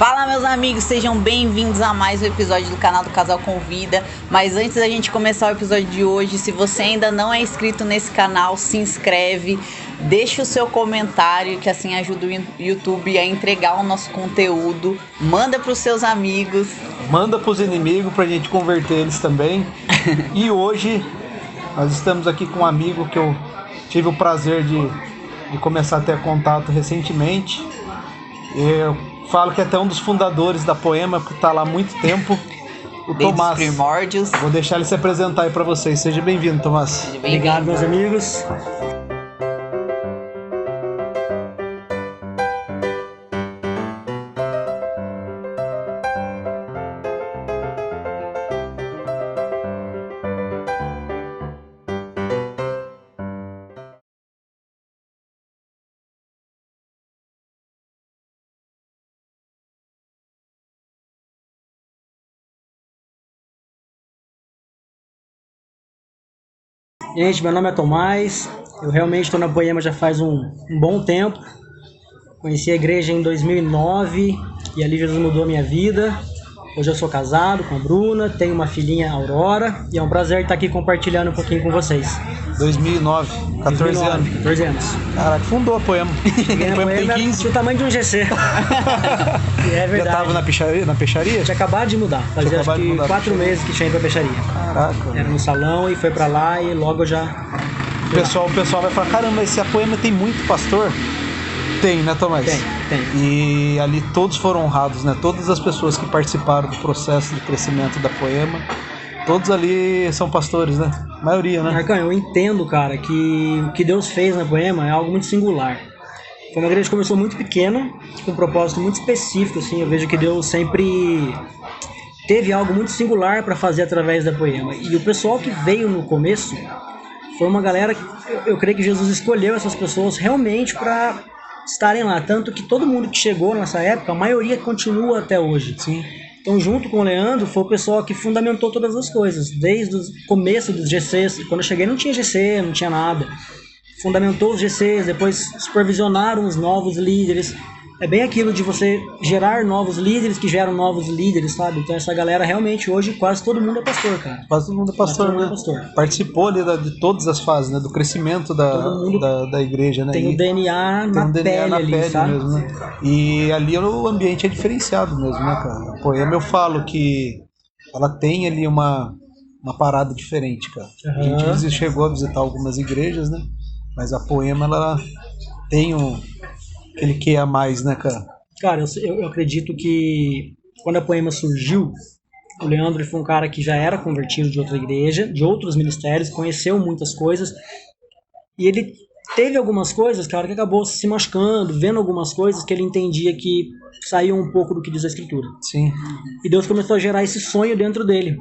Fala, meus amigos, sejam bem-vindos a mais um episódio do canal do Casal Convida. Mas antes da gente começar o episódio de hoje, se você ainda não é inscrito nesse canal, se inscreve, deixa o seu comentário, que assim ajuda o YouTube a entregar o nosso conteúdo. Manda para os seus amigos. Manda para os inimigos pra gente converter eles também. E hoje nós estamos aqui com um amigo que eu tive o prazer de começar a ter contato recentemente. Eu falo que é até um dos fundadores da Poema, que está lá há muito tempo, o Desde Tomás. os primórdios. Vou deixar ele se apresentar aí para vocês. Seja bem-vindo, Tomás. Seja bem-vindo. Obrigado, meus amigos. Gente, meu nome é Tomás, eu realmente estou na Poema já faz um bom tempo. Conheci a igreja em 2009 e ali Jesus mudou a minha vida. Hoje eu sou casado com a Bruna, tenho uma filhinha, Aurora, e é um prazer estar aqui compartilhando um pouquinho com vocês. 2009, 14 anos. 14 anos. Caraca, fundou a Poema. A Poema tem 15. O tamanho de um GC. E é verdade. Já estava na peixaria? Tinha acabado de mudar, fazia acho que 4 meses que tinha ido pra peixaria. Caraca. Era no salão e foi pra lá e logo eu já... O pessoal vai falar, caramba, esse Poema tem muito pastor? Tem, né, Tomás? Tem. E ali todos foram honrados, né? Todas as pessoas que participaram do processo de crescimento da Poema, todos ali são pastores, né? A maioria, né? Marcão, eu entendo, cara, que o que Deus fez na Poema é algo muito singular. Foi uma igreja que começou muito pequena, com um propósito muito específico, assim. Eu vejo que Deus sempre teve algo muito singular para fazer através da Poema. E o pessoal que veio no começo foi uma galera que eu creio que Jesus escolheu essas pessoas realmente para estarem lá. Tanto que todo mundo que chegou nessa época, a maioria continua até hoje. Sim. Então, junto com o Leandro, foi o pessoal que fundamentou todas as coisas. Desde o começo dos GCs, quando eu cheguei não tinha GC, não tinha nada. Fundamentou os GCs, depois supervisionaram os novos líderes. É bem aquilo de você gerar novos líderes que geram novos líderes, sabe? Então essa galera realmente hoje quase todo mundo é pastor, cara. Quase todo mundo é pastor, né? Participou ali de todas as fases, né? Do crescimento da igreja, né? Tem o DNA na pele ali, sabe? Mesmo, né? E ali o ambiente é diferenciado mesmo, né, cara? A Poema, eu falo que ela tem ali uma parada diferente, cara. Uhum. A gente chegou a visitar algumas igrejas, né? Mas a Poema, ela tem aquele que é a mais, né, cara? Cara, eu acredito que quando a Poema surgiu, o Leandro foi um cara que já era convertido de outra igreja, de outros ministérios, conheceu muitas coisas, e ele teve algumas coisas, cara, que acabou se machucando, vendo algumas coisas que ele entendia que saíam um pouco do que diz a Escritura. Sim. E Deus começou a gerar esse sonho dentro dele,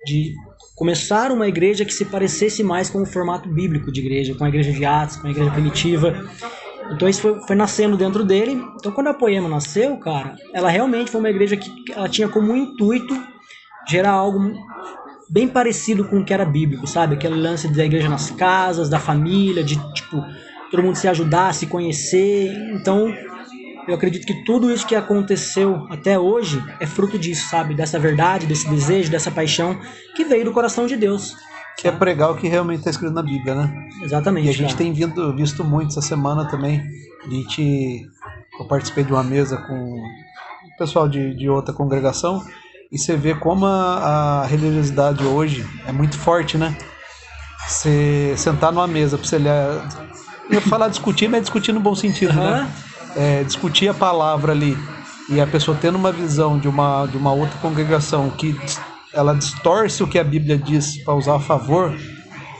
de começar uma igreja que se parecesse mais com o formato bíblico de igreja, com a igreja de Atos, com a igreja primitiva. Então isso foi nascendo dentro dele. Então quando a Poema nasceu, cara, ela realmente foi uma igreja que ela tinha como intuito gerar algo bem parecido com o que era bíblico, sabe? Aquele lance da igreja nas casas, da família, de tipo, todo mundo se ajudar, se conhecer. Então eu acredito que tudo isso que aconteceu até hoje é fruto disso, sabe? Dessa verdade, desse desejo, dessa paixão que veio do coração de Deus. Que é pregar o que realmente está escrito na Bíblia, né? Exatamente. E a gente tem visto muito essa semana também. Eu participei de uma mesa com o pessoal de outra congregação e você vê como a religiosidade hoje é muito forte, né? Você sentar numa mesa para você ler... Eu ia falar discutir, mas discutir no bom sentido, né? Discutir a palavra ali e a pessoa tendo uma visão de uma outra congregação que ela distorce o que a Bíblia diz para usar a favor,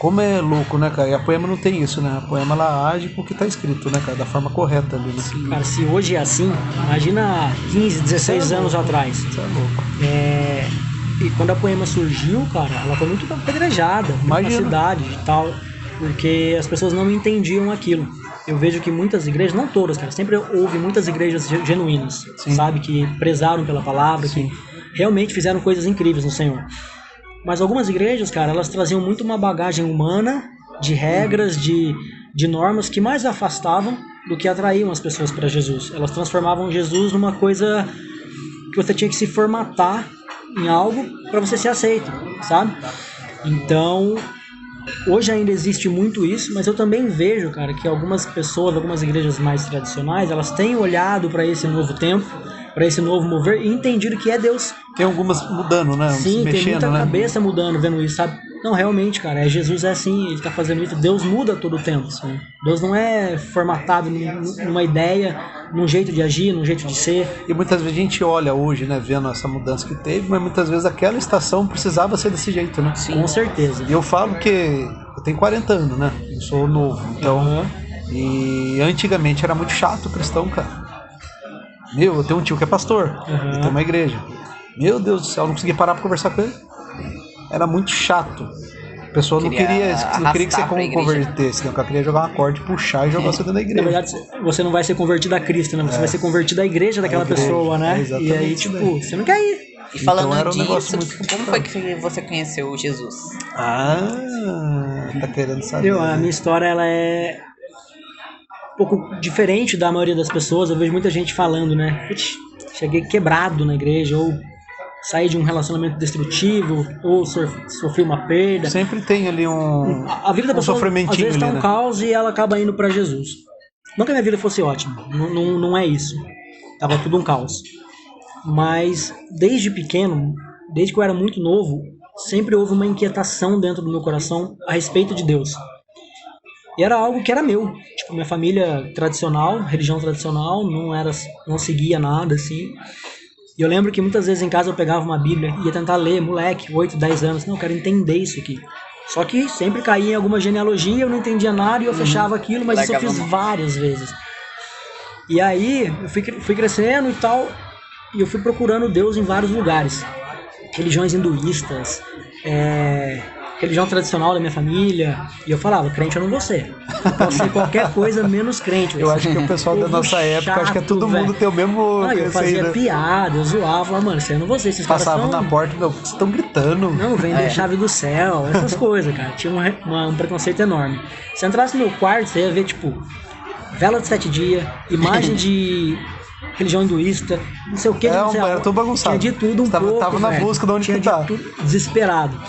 como é louco, né, cara? E a Poema não tem isso, né? A Poema, ela age com o que tá escrito, né, cara? Da forma correta ali. Né? Cara, se hoje é assim, imagina 15, 16 anos atrás. Isso é louco. E quando a Poema surgiu, cara, ela foi muito apedrejada na cidade e tal, porque as pessoas não entendiam aquilo. Eu vejo que muitas igrejas, não todas, cara, sempre houve muitas igrejas genuínas, Sim. sabe? Que prezaram pela palavra, Sim. que realmente fizeram coisas incríveis no Senhor. Mas algumas igrejas, cara, elas traziam muito uma bagagem humana, de regras, de normas que mais afastavam do que atraíam as pessoas para Jesus. Elas transformavam Jesus numa coisa você tinha que se formatar em algo para você ser aceito, sabe? Então, hoje ainda existe muito isso, mas eu também vejo, cara, que algumas pessoas, algumas igrejas mais tradicionais, elas têm olhado para esse novo tempo, para esse novo mover e entendido que é Deus. Tem algumas mudando, né? Sim, mexendo, tem muita né? cabeça mudando, vendo isso, sabe? Não, realmente, cara, Jesus é assim, ele tá fazendo isso, Deus muda todo o tempo, assim. Deus não é formatado numa ideia, num jeito de agir, num jeito de ser. E muitas vezes a gente olha hoje, né, vendo essa mudança que teve, mas muitas vezes aquela estação precisava ser desse jeito, né? Sim. Com certeza. E eu falo que eu tenho 40 anos, né? Eu sou novo, então... E antigamente era muito chato o cristão, cara. Eu tenho um tio que é pastor, ele tem uma igreja. Meu Deus do céu, eu não conseguia parar pra conversar com ele. Era muito chato. A pessoa não queria que você convertesse, né? Ela queria jogar uma corda, puxar e jogar você dentro da igreja. Na verdade, você não vai ser convertido a Cristo, né? Você vai ser convertido à igreja daquela pessoa, né? E aí, tipo, você não quer ir. E falando então, disso, como foi que você conheceu Jesus? Tá querendo saber. A minha história, ela é um pouco diferente da maioria das pessoas. Eu vejo muita gente falando, né? Putz, cheguei quebrado na igreja, ou saí de um relacionamento destrutivo, ou sofri uma perda. Sempre tem ali a vida da pessoa, sofrimentinho, às vezes tá um né? caos e ela acaba indo pra Jesus. Não que a minha vida fosse ótima, não é isso. Tava tudo um caos. Mas desde pequeno, desde que eu era muito novo, sempre houve uma inquietação dentro do meu coração a respeito de Deus. E era algo que era meu. Tipo, minha família tradicional, religião tradicional, não seguia nada, assim. E eu lembro que muitas vezes em casa eu pegava uma Bíblia e ia tentar ler, moleque, 8, 10 anos. Não, eu quero entender isso aqui. Só que sempre caía em alguma genealogia, eu não entendia nada e eu fechava aquilo, mas isso eu fiz várias vezes. E aí, eu fui crescendo e tal, e eu fui procurando Deus em vários lugares. Religiões hinduístas, religião tradicional da minha família. E eu falava, crente eu não vou ser. Eu posso ser qualquer coisa menos crente. Eu acho que o pessoal da nossa época, acho que é todo mundo tem o mesmo... Não, eu fazia piada, eu zoava, falava, mano, isso aí eu não vou ser. Esses passavam na porta, meu, vocês estão gritando. Não, vender chave do céu, essas coisas, cara. Tinha um preconceito enorme. Se entrasse no meu quarto, você ia ver, tipo, vela de 7 dias, imagem de religião hinduísta, não sei o que. Era tudo bagunçado. Tinha de tudo pouco, tava na busca de onde que tá. Desesperado.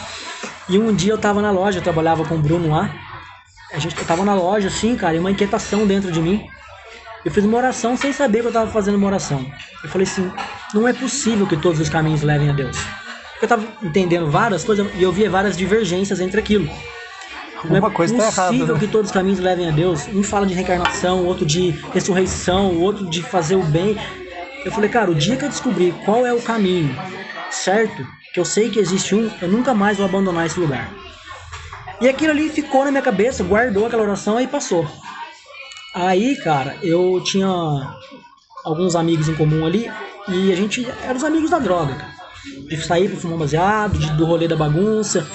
E um dia eu tava na loja, eu trabalhava com o Bruno lá. Eu tava na loja, assim, cara, e uma inquietação dentro de mim. Eu fiz uma oração sem saber que eu tava fazendo uma oração. Eu falei assim, não é possível que todos os caminhos levem a Deus. Porque eu tava entendendo várias coisas e eu via várias divergências entre aquilo. Uma coisa tá errada, não é possível né? que todos os caminhos levem a Deus. Um fala de reencarnação, outro de ressurreição, outro de fazer o bem. Eu falei, cara, o dia que eu descobrir qual é o caminho certo, que eu sei que existe um, eu nunca mais vou abandonar esse lugar. E aquilo ali ficou na minha cabeça, guardou aquela oração e passou. Aí, cara, eu tinha alguns amigos em comum ali e a gente era os amigos da droga, cara. De sair pra fumar baseado, do rolê da bagunça.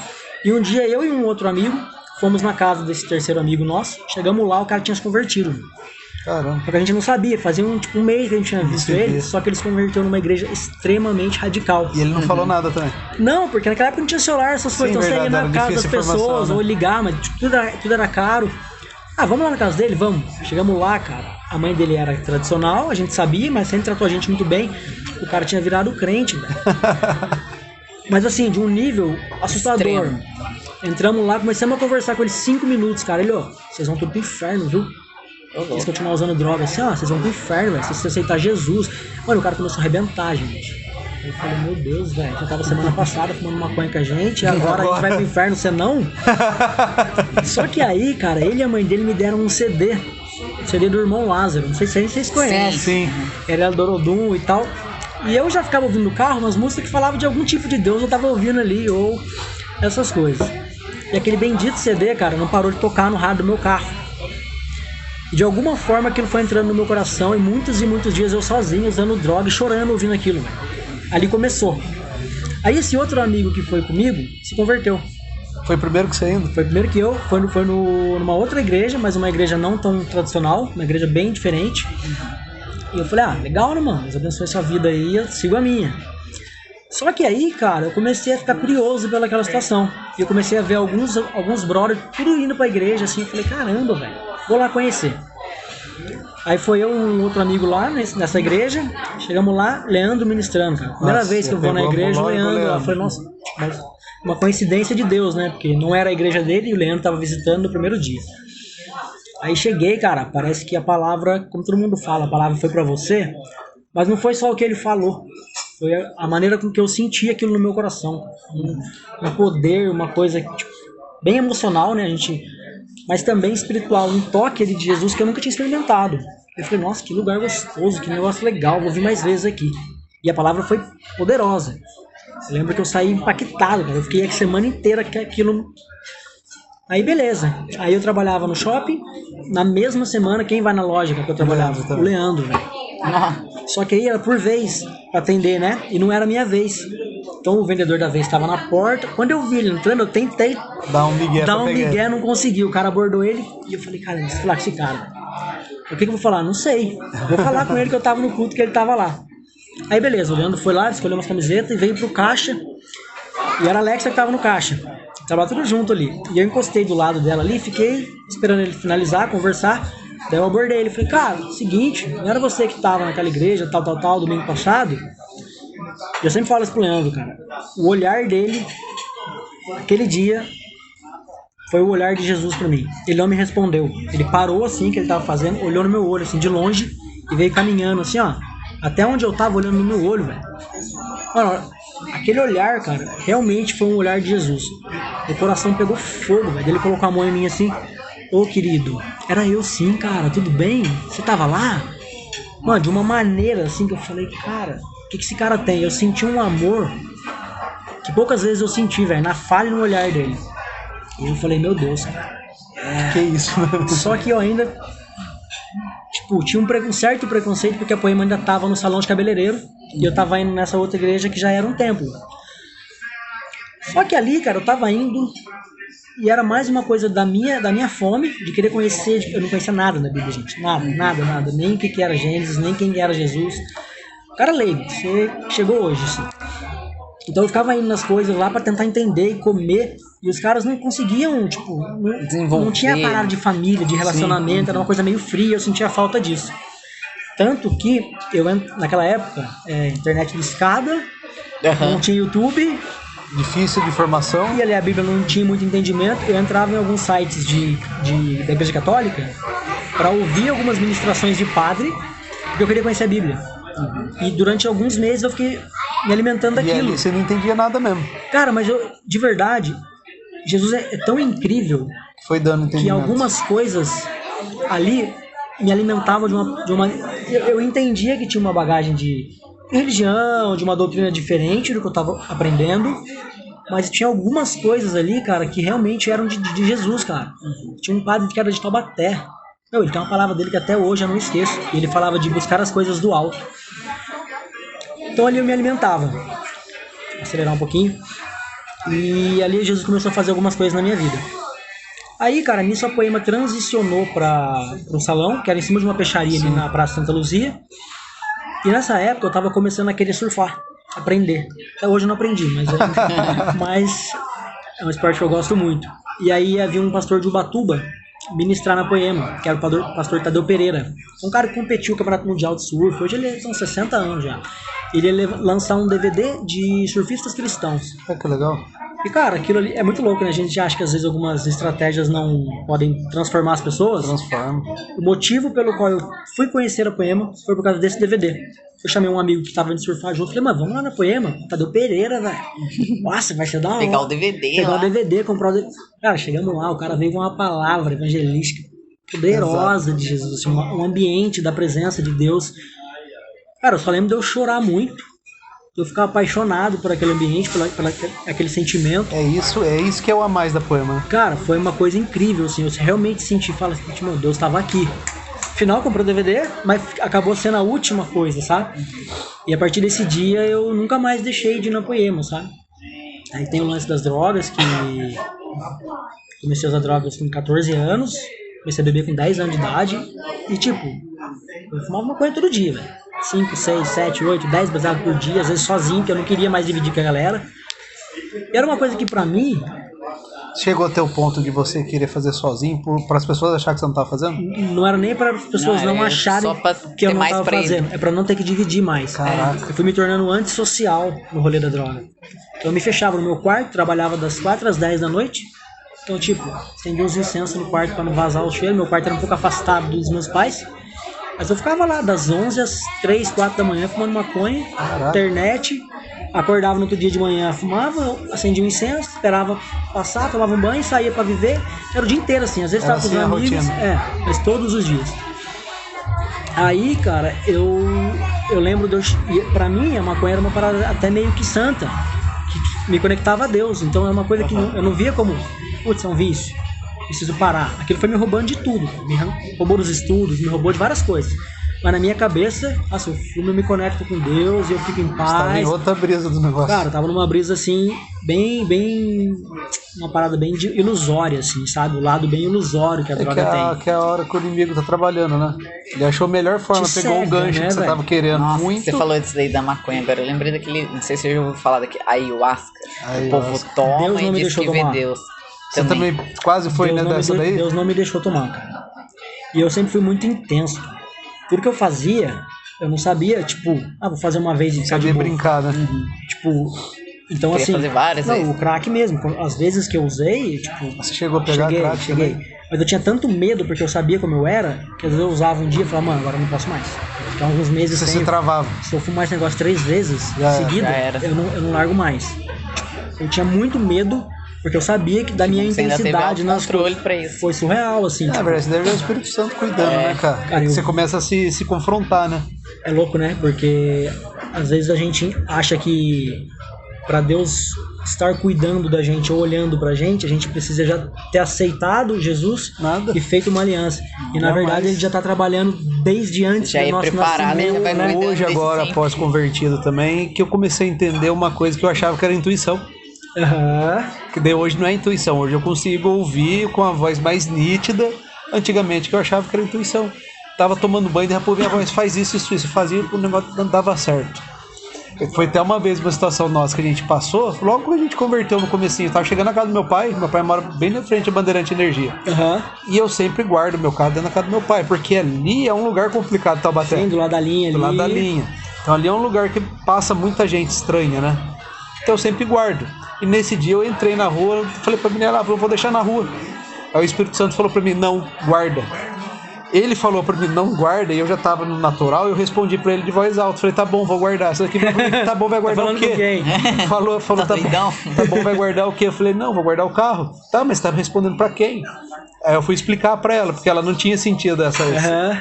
E um dia eu e um outro amigo fomos na casa desse terceiro amigo nosso. Chegamos lá, o cara tinha se convertido. Caramba. Porque a gente não sabia, fazia um mês que a gente tinha visto ele, só que ele se converteu numa igreja extremamente radical. E ele não falou nada também? Não, porque naquela época não tinha celular, essas coisas. Então você ia na casa das pessoas, né? ou ligar, mas tudo era caro. Ah, vamos lá na casa dele? Vamos. Chegamos lá, cara. A mãe dele era tradicional, a gente sabia, mas sempre tratou a gente muito bem. O cara tinha virado crente, velho. Mas assim, de um nível assustador. Extremo. Entramos lá, começamos a conversar com ele 5 minutos, cara. Ele, ó, vocês vão tudo pro inferno, viu? Eles continuam usando droga assim, ó, vocês vão pro inferno, velho. Se você aceitar Jesus. Mano, o cara começou a arrebentar, gente. Eu falei, meu Deus, velho, já tava semana passada fumando maconha com a gente, e agora a gente vai pro inferno, você não? Só que aí, cara, ele e a mãe dele me deram um CD do irmão Lázaro, não sei se vocês conhecem. Sim. Ele era Dorodum e tal. E eu já ficava ouvindo no carro umas músicas que falavam de algum tipo de Deus, eu tava ouvindo ali, ou essas coisas. E aquele bendito CD, cara, não parou de tocar no rádio do meu carro. E de alguma forma aquilo foi entrando no meu coração, e muitos dias eu sozinho, usando droga e chorando ouvindo aquilo, velho. Ali começou. Aí esse outro amigo que foi comigo se converteu. Foi primeiro que você indo? Foi primeiro que eu. Foi numa outra igreja, mas uma igreja não tão tradicional, uma igreja bem diferente. E eu falei, legal, né, mano? Deus abençoe sua vida aí, eu sigo a minha. Só que aí, cara, eu comecei a ficar curioso pelaquela situação. E eu comecei a ver alguns brothers tudo indo pra igreja, assim. Eu falei, caramba, velho, vou lá conhecer. Aí foi eu e um outro amigo lá nessa igreja. Chegamos lá, Leandro ministrando, cara. Primeira vez que eu vou na igreja, o Leandro lá. Falei, nossa, mas uma coincidência de Deus, né? Porque não era a igreja dele e o Leandro tava visitando no primeiro dia. Aí cheguei, cara, parece que a palavra, como todo mundo fala, a palavra foi pra você, mas não foi só o que ele falou. Foi a maneira com que eu senti aquilo no meu coração. Um poder, uma coisa tipo, bem emocional, né? Mas também espiritual, um toque ali de Jesus que eu nunca tinha experimentado. Eu falei, nossa, que lugar gostoso, que negócio legal, vou vir mais vezes aqui. E a palavra foi poderosa. Eu lembro que eu saí impactado, cara. Eu fiquei a semana inteira com aquilo. Aí beleza. Aí eu trabalhava no shopping. Na mesma semana, quem vai na loja que eu trabalhava? O Leandro, velho. Só que aí era por vez pra atender, né? E não era a minha vez. Então o vendedor da vez estava na porta. Quando eu vi ele entrando, eu tentei dar um migué, não consegui. O cara abordou ele e eu falei, cara, deixa eu falar com esse cara. O que eu vou falar? Não sei. Vou falar com ele que eu tava no culto, que ele tava lá. Aí beleza, o Leandro foi lá, escolheu umas camisetas e veio pro caixa. E era a Alexa que tava no caixa. Tava tudo junto ali. E eu encostei do lado dela ali, fiquei esperando ele finalizar, conversar. Daí eu abordei ele, falei, cara, seguinte, não era você que tava naquela igreja, tal, domingo passado? Eu sempre falo isso pro Leandro, cara. O olhar dele, aquele dia, foi o olhar de Jesus pra mim. Ele não me respondeu. Ele parou assim, que ele tava fazendo, olhou no meu olho, assim, de longe, e veio caminhando, assim, ó. Até onde eu tava, olhando no meu olho, velho. Mano, aquele olhar, cara, realmente foi um olhar de Jesus. O coração pegou fogo, velho. Ele colocou a mão em mim assim, ô querido, era eu sim, cara, tudo bem? Você tava lá? Mano, de uma maneira assim que eu falei, cara, o que esse cara tem? Eu senti um amor que poucas vezes eu senti, velho, na falha e no olhar dele. E eu falei, meu Deus, cara. Que isso, né? Só que eu ainda, tipo, tinha um certo preconceito porque a Poema ainda tava no salão de cabeleireiro e eu tava indo nessa outra igreja que já era um templo. Só que ali, cara, eu tava indo e era mais uma coisa da minha fome de querer conhecer. Eu não conhecia nada na Bíblia, gente. Nada. Nem o que era Gênesis, nem quem era Jesus. O cara leigo, você chegou hoje, assim. Então eu ficava indo nas coisas lá pra tentar entender e comer. E os caras não conseguiam, tipo, não tinha parada de família, de relacionamento. Era uma coisa meio fria, eu sentia falta disso. Tanto que eu, naquela época, internet de escada, não tinha YouTube. Difícil de informação. E ali a Bíblia não tinha muito entendimento. Eu entrava em alguns sites da Igreja Católica para ouvir algumas ministrações de padre, porque eu queria conhecer a Bíblia. E durante alguns meses eu fiquei me alimentando daquilo. E ali você não entendia nada mesmo. Cara, mas de verdade, Jesus é tão incrível. Foi dando entendimento. Que algumas coisas ali me alimentavam de uma... Eu entendia que tinha uma bagagem de religião, de uma doutrina diferente do que eu estava aprendendo, mas tinha algumas coisas ali, cara, que realmente eram de Jesus, cara. Tinha um padre que era de Taubaté. Ele tem uma palavra dele que até hoje eu não esqueço. Ele falava de buscar as coisas do alto. Então ali eu me alimentava. Vou acelerar um pouquinho. E ali Jesus começou a fazer algumas coisas na minha vida. Aí, cara, nisso a Poema transicionou para um salão, que era em cima de uma peixaria ali na Praça Santa Luzia. E nessa época eu tava começando a querer surfar, aprender. Até hoje eu não aprendi, mas é um esporte que eu gosto muito. E aí havia um pastor de Ubatuba ministrar na Poema, que era o pastor Tadeu Pereira. Um cara que competiu no Campeonato Mundial de Surf, hoje ele tem uns 60 anos já. Ele ia lançar um DVD de surfistas cristãos. Que legal. E cara, aquilo ali é muito louco, né? A gente acha que às vezes algumas estratégias não podem transformar as pessoas. Transforma. O motivo pelo qual eu fui conhecer a Poema foi por causa desse DVD. Eu chamei um amigo que tava indo surfar junto, falei, mano, vamos lá na Poema, Tadeu Pereira, velho. Nossa, vai ser da hora. Pegar o DVD Pegar lá. o DVD, comprar o DVD. Cara, chegamos lá, o cara veio com uma palavra evangelística poderosa de Jesus, assim, um ambiente da presença de Deus. Cara, eu só lembro de eu chorar muito. Eu ficava apaixonado por aquele ambiente, por aquele sentimento. É isso que é o a mais da Poema. Cara, foi uma coisa incrível, assim, eu realmente senti, fala assim, meu Deus, estava aqui. Afinal, comprei o DVD, mas acabou sendo a última coisa, sabe? E a partir desse dia, eu nunca mais deixei de ir na Poema, sabe? Aí tem o lance das drogas, que comecei a usar drogas com 14 anos, comecei a beber com 10 anos de idade, e tipo, eu fumava maconha todo dia, velho. 5, 6, 7, 8, 10 baseados por dia, às vezes sozinho, que eu não queria mais dividir com a galera. E era uma coisa que pra mim chegou a ter o ponto de você querer fazer sozinho para as pessoas acharem que você não estava fazendo? Não era nem para as pessoas não acharem que eu não estava fazendo. É para não ter que dividir mais. Caraca. Eu fui me tornando antissocial no rolê da droga. Então eu me fechava no meu quarto, trabalhava das 4 às 10 da noite. Então, tipo, acendia uns incensos no quarto para não vazar o cheiro. Meu quarto era um pouco afastado dos meus pais. Mas eu ficava lá das 11 às 3, 4 da manhã fumando maconha, internet. Acordava no outro dia de manhã, fumava, acendia um incenso, esperava passar, tomava um banho, saía pra viver. Era o dia inteiro assim, às vezes estava com os amigos, mas todos os dias. Aí, cara, eu lembro pra mim a maconha era uma parada até meio que santa, que me conectava a Deus. Então é uma coisa que eu não via como, putz, é um vício, preciso parar. Aquilo foi me roubando de tudo, me roubou dos estudos, me roubou de várias coisas. Mas na minha cabeça, assim, o filme eu me conecto com Deus e eu fico em paz. Você tava em outra brisa do negócio. Cara, eu tava numa brisa assim, bem. Uma parada bem ilusória, assim, sabe? O lado bem ilusório que a droga tem. Que é a hora que o inimigo tá trabalhando, né? Ele achou a melhor forma, pegou o gancho, né, que você tava querendo. Nossa, muito. Você falou disso daí da maconha agora. Eu lembrei daquele. Não sei se você já ouviu falar daquele ayahuasca. O povo toma Deus não me e diz deixou que vê tomar. Deus. Você também quase foi, Deus né, dessa daí? Deus não me deixou tomar, cara. E eu sempre fui muito intenso. Tudo que eu fazia, eu não sabia, tipo, vou fazer uma vez e sabia brincar, né? Tipo, então assim, fazer várias vezes. O crack mesmo, as vezes que eu usei, tipo, você chegou a pegar crack? Cheguei. Mas eu tinha tanto medo porque eu sabia como eu era, que às vezes eu usava um dia e falava, mano, agora eu não posso mais. Ficar alguns meses você se travava. Se eu fumar esse negócio 3 vezes seguida, eu não largo mais. Eu tinha muito medo. Porque eu sabia que da minha intensidade nas coisas foi surreal, assim. Na verdade, você deve ver o Espírito Santo cuidando, né, cara? Você começa a se confrontar, né? É louco, né? Porque às vezes a gente acha que pra Deus estar cuidando da gente ou olhando pra gente, a gente precisa já ter aceitado Jesus e feito uma aliança. E na verdade ele já tá trabalhando desde antes do nosso nascimento. Né? Hoje, agora, após convertido também, que eu comecei a entender uma coisa que eu achava que era intuição. Que daí hoje não é intuição, hoje eu consigo ouvir com a voz mais nítida. Antigamente que eu achava que era intuição. Tava tomando banho, de repente a voz faz isso, fazia, o negócio não dava certo. Foi até uma vez uma situação nossa que a gente passou, logo quando a gente converteu no comecinho, tava chegando na casa do meu pai mora bem na frente da Bandeirante Energia. E eu sempre guardo meu carro dentro da casa do meu pai, porque ali é um lugar complicado, Taubaté. Sim, do lado da linha ali. Do lado da linha. Então ali é um lugar que passa muita gente estranha, né? Então eu sempre guardo. E nesse dia eu entrei na rua, falei pra menina, eu vou deixar na rua. Aí o Espírito Santo falou pra mim, não, guarda. Ele falou pra mim, não guarda, e eu já tava no natural, eu respondi pra ele de voz alta, falei, tá bom, vou guardar. Essa daqui tá bom, vai guardar o quê? Falou, tá bom, vai guardar o quê? Eu falei, não, vou guardar o carro. Tá, mas tá respondendo pra quem? Aí eu fui explicar pra ela, porque ela não tinha sentido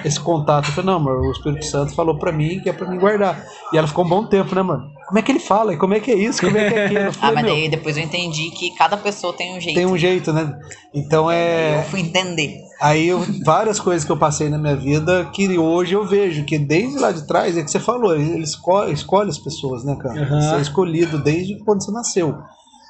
esse contato. Eu falei, não, mano, o Espírito Santo falou pra mim que é pra mim guardar. E ela ficou um bom tempo, né, mano? Como é que ele fala? Como é que é isso? Como é que é aquilo? Falei, mas daí depois eu entendi que cada pessoa tem um jeito. Tem um jeito, né? Então eu fui entender. Aí várias coisas que eu passei na minha vida que hoje eu vejo que desde lá de trás, é que você falou, ele escolhe as pessoas, né, cara? Você é escolhido desde quando você nasceu.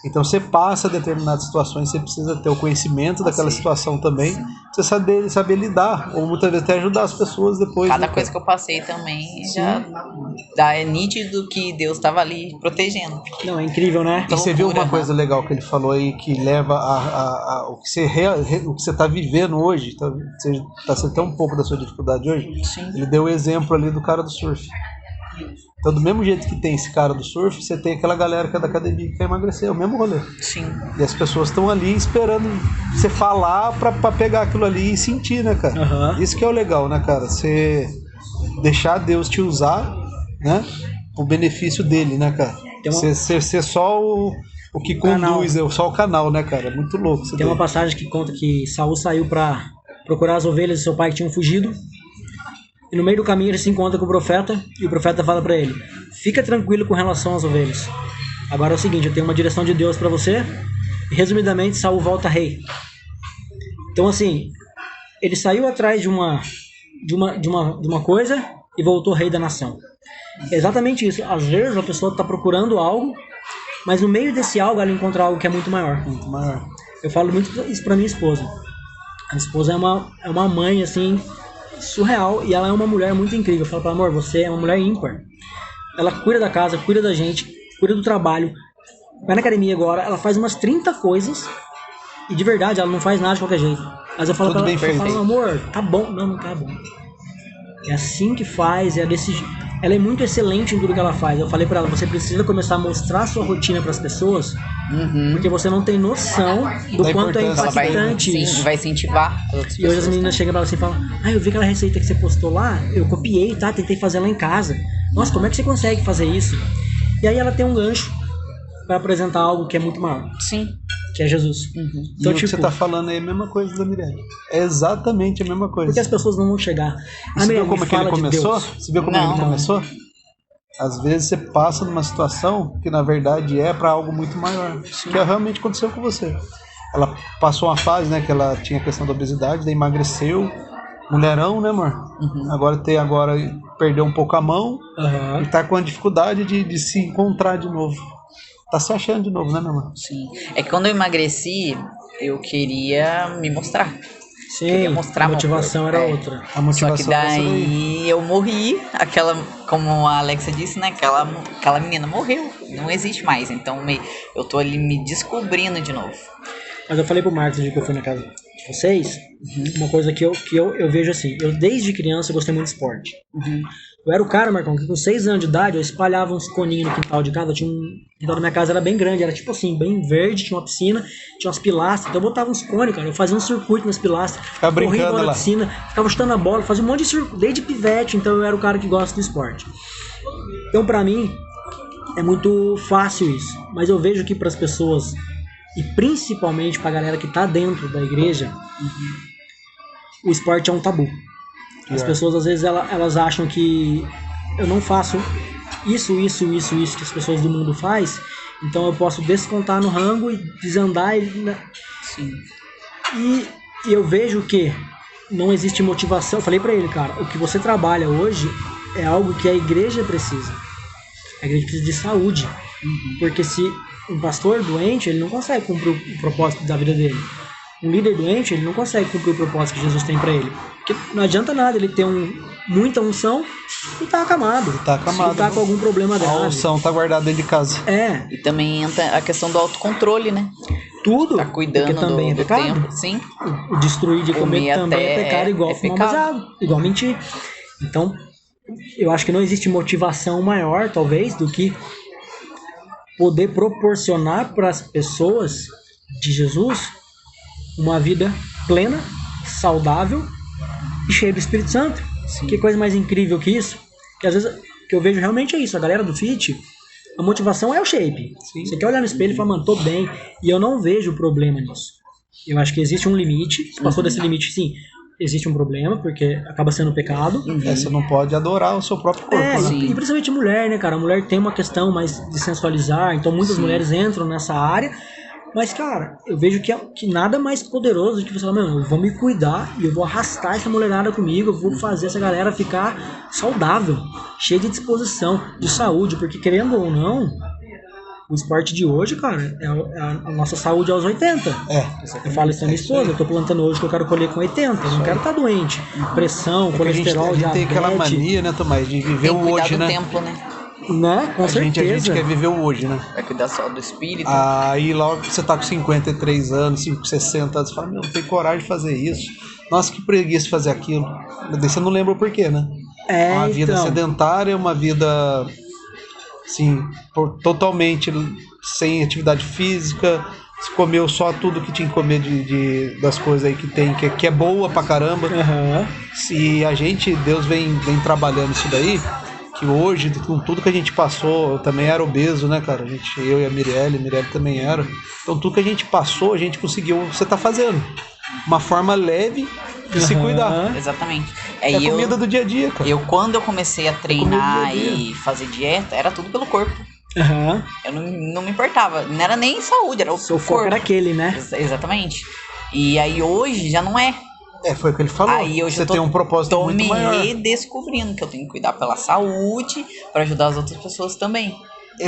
Então você passa determinadas situações, você precisa ter o conhecimento daquela situação também, você saber lidar, ou muitas vezes até ajudar as pessoas depois. Cada coisa que eu passei também já é nítido que Deus estava ali protegendo. Não, é incrível, né? E você viu uma coisa legal que ele falou aí, que leva o que você está vivendo hoje, você está sentindo um pouco da sua dificuldade hoje? Sim. Ele deu o exemplo ali do cara do surf. Então, do mesmo jeito que tem esse cara do surf, você tem aquela galera que é da academia que quer emagrecer, é o mesmo rolê. Sim. E as pessoas estão ali esperando você falar pra pegar aquilo ali e sentir, né, cara? Isso que é o legal, né, cara? Você deixar Deus te usar, né, o benefício dele, né, cara? Você ser só o que conduz, só o canal, né, cara? É muito louco. Tem uma passagem que conta que Saul saiu pra procurar as ovelhas do seu pai que tinham fugido. E no meio do caminho ele se encontra com o profeta, e o profeta fala pra ele, fica tranquilo com relação às ovelhas. Agora é o seguinte, eu tenho uma direção de Deus pra você, e resumidamente Saul volta rei. Então assim, ele saiu atrás de uma coisa e voltou rei da nação. É exatamente isso, às vezes a pessoa está procurando algo, mas no meio desse algo ela encontra algo que é muito maior. Muito maior. Eu falo muito isso pra minha esposa. A minha esposa é uma mãe assim, surreal, e ela é uma mulher muito incrível. Eu falo pra ela, amor, você é uma mulher ímpar. Ela cuida da casa, cuida da gente, cuida do trabalho, vai na academia agora, ela faz umas 30 coisas E de verdade, ela não faz nada de qualquer jeito. Mas eu falo Tudo pra bem ela, eu feito. falo, amor, tá bom. Não tá bom. É assim que faz, é desse jeito. Ela é muito excelente em tudo que ela faz. Eu falei pra ela, você precisa começar a mostrar a sua rotina pras pessoas, porque você não tem noção do Da quanto é importância. Ela vai, impactante sim, isso. vai incentivar as outras E hoje as pessoas. meninas chegam pra ela assim e falam, eu vi aquela receita que você postou lá, eu copiei, tá? Tentei fazer lá em casa. Nossa, como é que você consegue fazer isso? E aí ela tem um gancho pra apresentar algo que é muito maior, Sim. que é Jesus. E Então, o que você tá falando aí é a mesma coisa da Mirelle. É exatamente a mesma coisa. porque as pessoas não vão chegar. Você viu Mirelle, como me é que ele fala de começou? Deus. Você viu como Não. ele começou? Às vezes você passa numa situação que na verdade é para algo muito maior. Que realmente aconteceu com você. Ela passou uma fase, né, que ela tinha a questão da obesidade, daí emagreceu. Mulherão, né, amor? Agora perdeu um pouco a mão Aham. e tá com a dificuldade de se encontrar de novo. Tá se achando de novo, né, meu amor? Sim. É que quando eu emagreci, eu queria me mostrar. Sim, Queria mostrar a meu motivação corpo. era É. outra. A Só motivação que vai ser daí. daí eu morri, como a Alexa disse, né? Aquela menina morreu, não existe mais. Então eu tô ali me descobrindo de novo. Mas eu falei pro Marcos no dia que eu fui na casa de vocês, uma coisa que eu vejo assim, eu desde criança eu gostei muito de esporte. Eu era o cara, Marcão, que com 6 anos de idade eu espalhava uns coninhos no quintal de casa. O quintal da minha casa era bem grande, era tipo assim, bem verde, tinha uma piscina, tinha umas pilastras. Então eu botava uns cones, cara. Eu fazia um circuito nas pilastras, Ficava corria em brincando volta da lá. piscina, ficava chutando a bola, fazia um monte de circuito, desde pivete. Então eu era o cara que gosta do esporte. Então pra mim é muito fácil isso. Mas eu vejo que pras pessoas, e principalmente pra galera que tá dentro da igreja, o esporte é um tabu. As pessoas às vezes elas acham que eu não faço isso que as pessoas do mundo faz, então eu posso descontar no rango e desandar Sim. e eu vejo que não existe motivação. Eu falei pra ele, cara, o que você trabalha hoje é algo que a igreja precisa. A igreja precisa de saúde, porque se um pastor doente, ele não consegue cumprir o propósito da vida dele. Um líder doente, ele não consegue cumprir o propósito que Jesus tem pra ele. Porque não adianta nada ele ter muita unção e tá acamado. Tá acamado. E tá com algum problema A grave. unção tá guardada dentro de casa. É, E também entra a questão do autocontrole, né? tudo. Tá cuidando porque também é do pecado. tempo. Sim. O destruir de comer Comer também até é pecado, igual é fumar pecado. baseado, igual mentir. Então, eu acho que não existe motivação maior, talvez, do que poder proporcionar para as pessoas de Jesus uma vida plena, saudável e cheia do Espírito Santo. Sim. Que coisa mais incrível que isso? Que às vezes que eu vejo realmente é isso. A galera do fit, a motivação é o shape. Sim. Você quer olhar no espelho e falar, mano, tô bem. E eu não vejo problema nisso. Eu acho que existe um limite. Se passou desse limite, sim, existe um problema, porque acaba sendo pecado. Você não pode adorar o seu próprio corpo, É, né? Sim. e principalmente mulher, né, cara? A mulher tem uma questão mais de sensualizar, então muitas mulheres entram nessa área. Mas, cara, eu vejo que nada mais poderoso do que você falar, mano, eu vou me cuidar e eu vou arrastar essa mulherada comigo, eu vou fazer essa galera ficar saudável, cheia de disposição, de saúde, porque querendo ou não, o esporte de hoje, cara, é a nossa saúde aos 80. É. Eu falo isso pra minha esposa, eu tô plantando hoje que eu quero colher com 80, eu não quero estar doente. Pressão, Porque a gente colesterol, tem aquela diabetes, mania, né, Tomás, de viver Tem que o cuidar hoje, do né? templo, né? né? Com A gente certeza. quer viver o hoje, né? Vai cuidar só do espírito. Aí logo que você tá com 53 anos, 60 anos, você fala, meu, não tenho coragem de fazer isso. Nossa, que preguiça de fazer aquilo. Mas daí você não lembra o porquê, né? É, Uma vida então. sedentária, uma vida assim, totalmente sem atividade física. Você comeu só tudo que tinha que comer das coisas aí que tem, que é boa pra caramba. Aham. Se a gente, Deus vem trabalhando isso daí, que hoje, com tudo que a gente passou, eu também era obeso, né, cara? Eu e a Mirelle também era. Então tudo que a gente passou, a gente conseguiu, você tá fazendo. Uma forma leve de se cuidar. Exatamente. É a comida do dia a dia, cara. Quando eu comecei a treinar comida do dia a dia. e fazer dieta, era tudo pelo corpo. Aham. Eu não me importava. Não era nem saúde, era o Seu foco corpo. era aquele, né? Exatamente. E aí hoje já não é. Foi o que ele falou. Aí hoje você eu tô, tem um propósito tô muito me maior. redescobrindo que eu tenho que cuidar pela saúde para ajudar as outras pessoas também.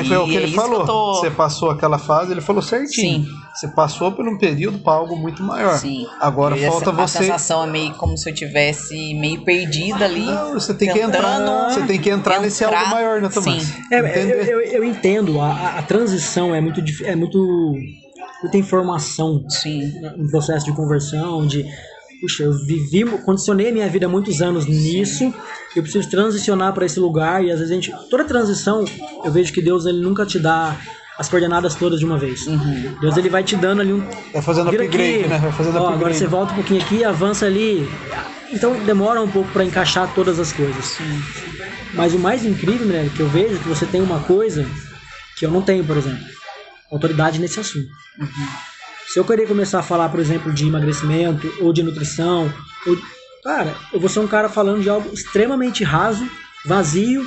Foi o que é ele isso falou. eu tô- Você passou aquela fase, ele falou certinho. Sim. Você passou por um período para algo muito maior. Sim. Agora E falta a você. sensação é meio como se eu tivesse meio perdida ali. Não, você tem que tentando entrar. Você tem que entrar nesse algo maior, né, Tomás? Sim. Eu entendo, a transição é muito muita informação no processo de conversão, puxa, eu condicionei a minha vida há muitos anos nisso, eu preciso transicionar para esse lugar, e às vezes toda transição, eu vejo que Deus, ele nunca te dá as coordenadas todas de uma vez. Deus, ele vai te dando ali vai fazendo upgrade, aqui, né? Vai fazendo upgrade. Agora você volta um pouquinho aqui, avança ali. Então demora um pouco para encaixar todas as coisas. Mas o mais incrível, né, que eu vejo, é que você tem uma coisa que eu não tenho, por exemplo, autoridade nesse assunto. Se eu querer começar a falar, por exemplo, de emagrecimento ou de nutrição, cara, eu vou ser um cara falando de algo extremamente raso, vazio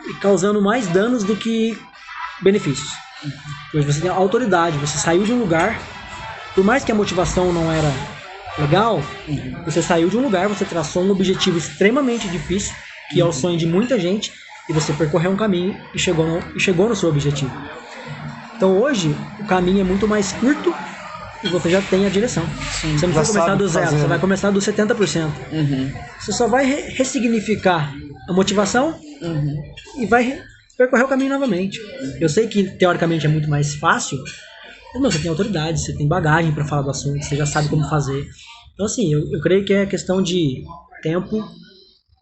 e causando mais danos do que benefícios. Pois você tem autoridade, você saiu de um lugar, por mais que a motivação não era legal, você saiu de um lugar, você traçou um objetivo extremamente difícil, que é o sonho de muita gente, e você percorreu um caminho e chegou no seu objetivo. Então hoje, o caminho é muito mais curto e você já tem a direção. Você não vai começar do zero, você vai começar do 70%. Você só vai ressignificar a motivação e vai percorrer o caminho novamente. Eu sei que teoricamente é muito mais fácil, mas você tem autoridade, você tem bagagem para falar do assunto, você já sabe como fazer. Então assim, eu creio que é questão de tempo.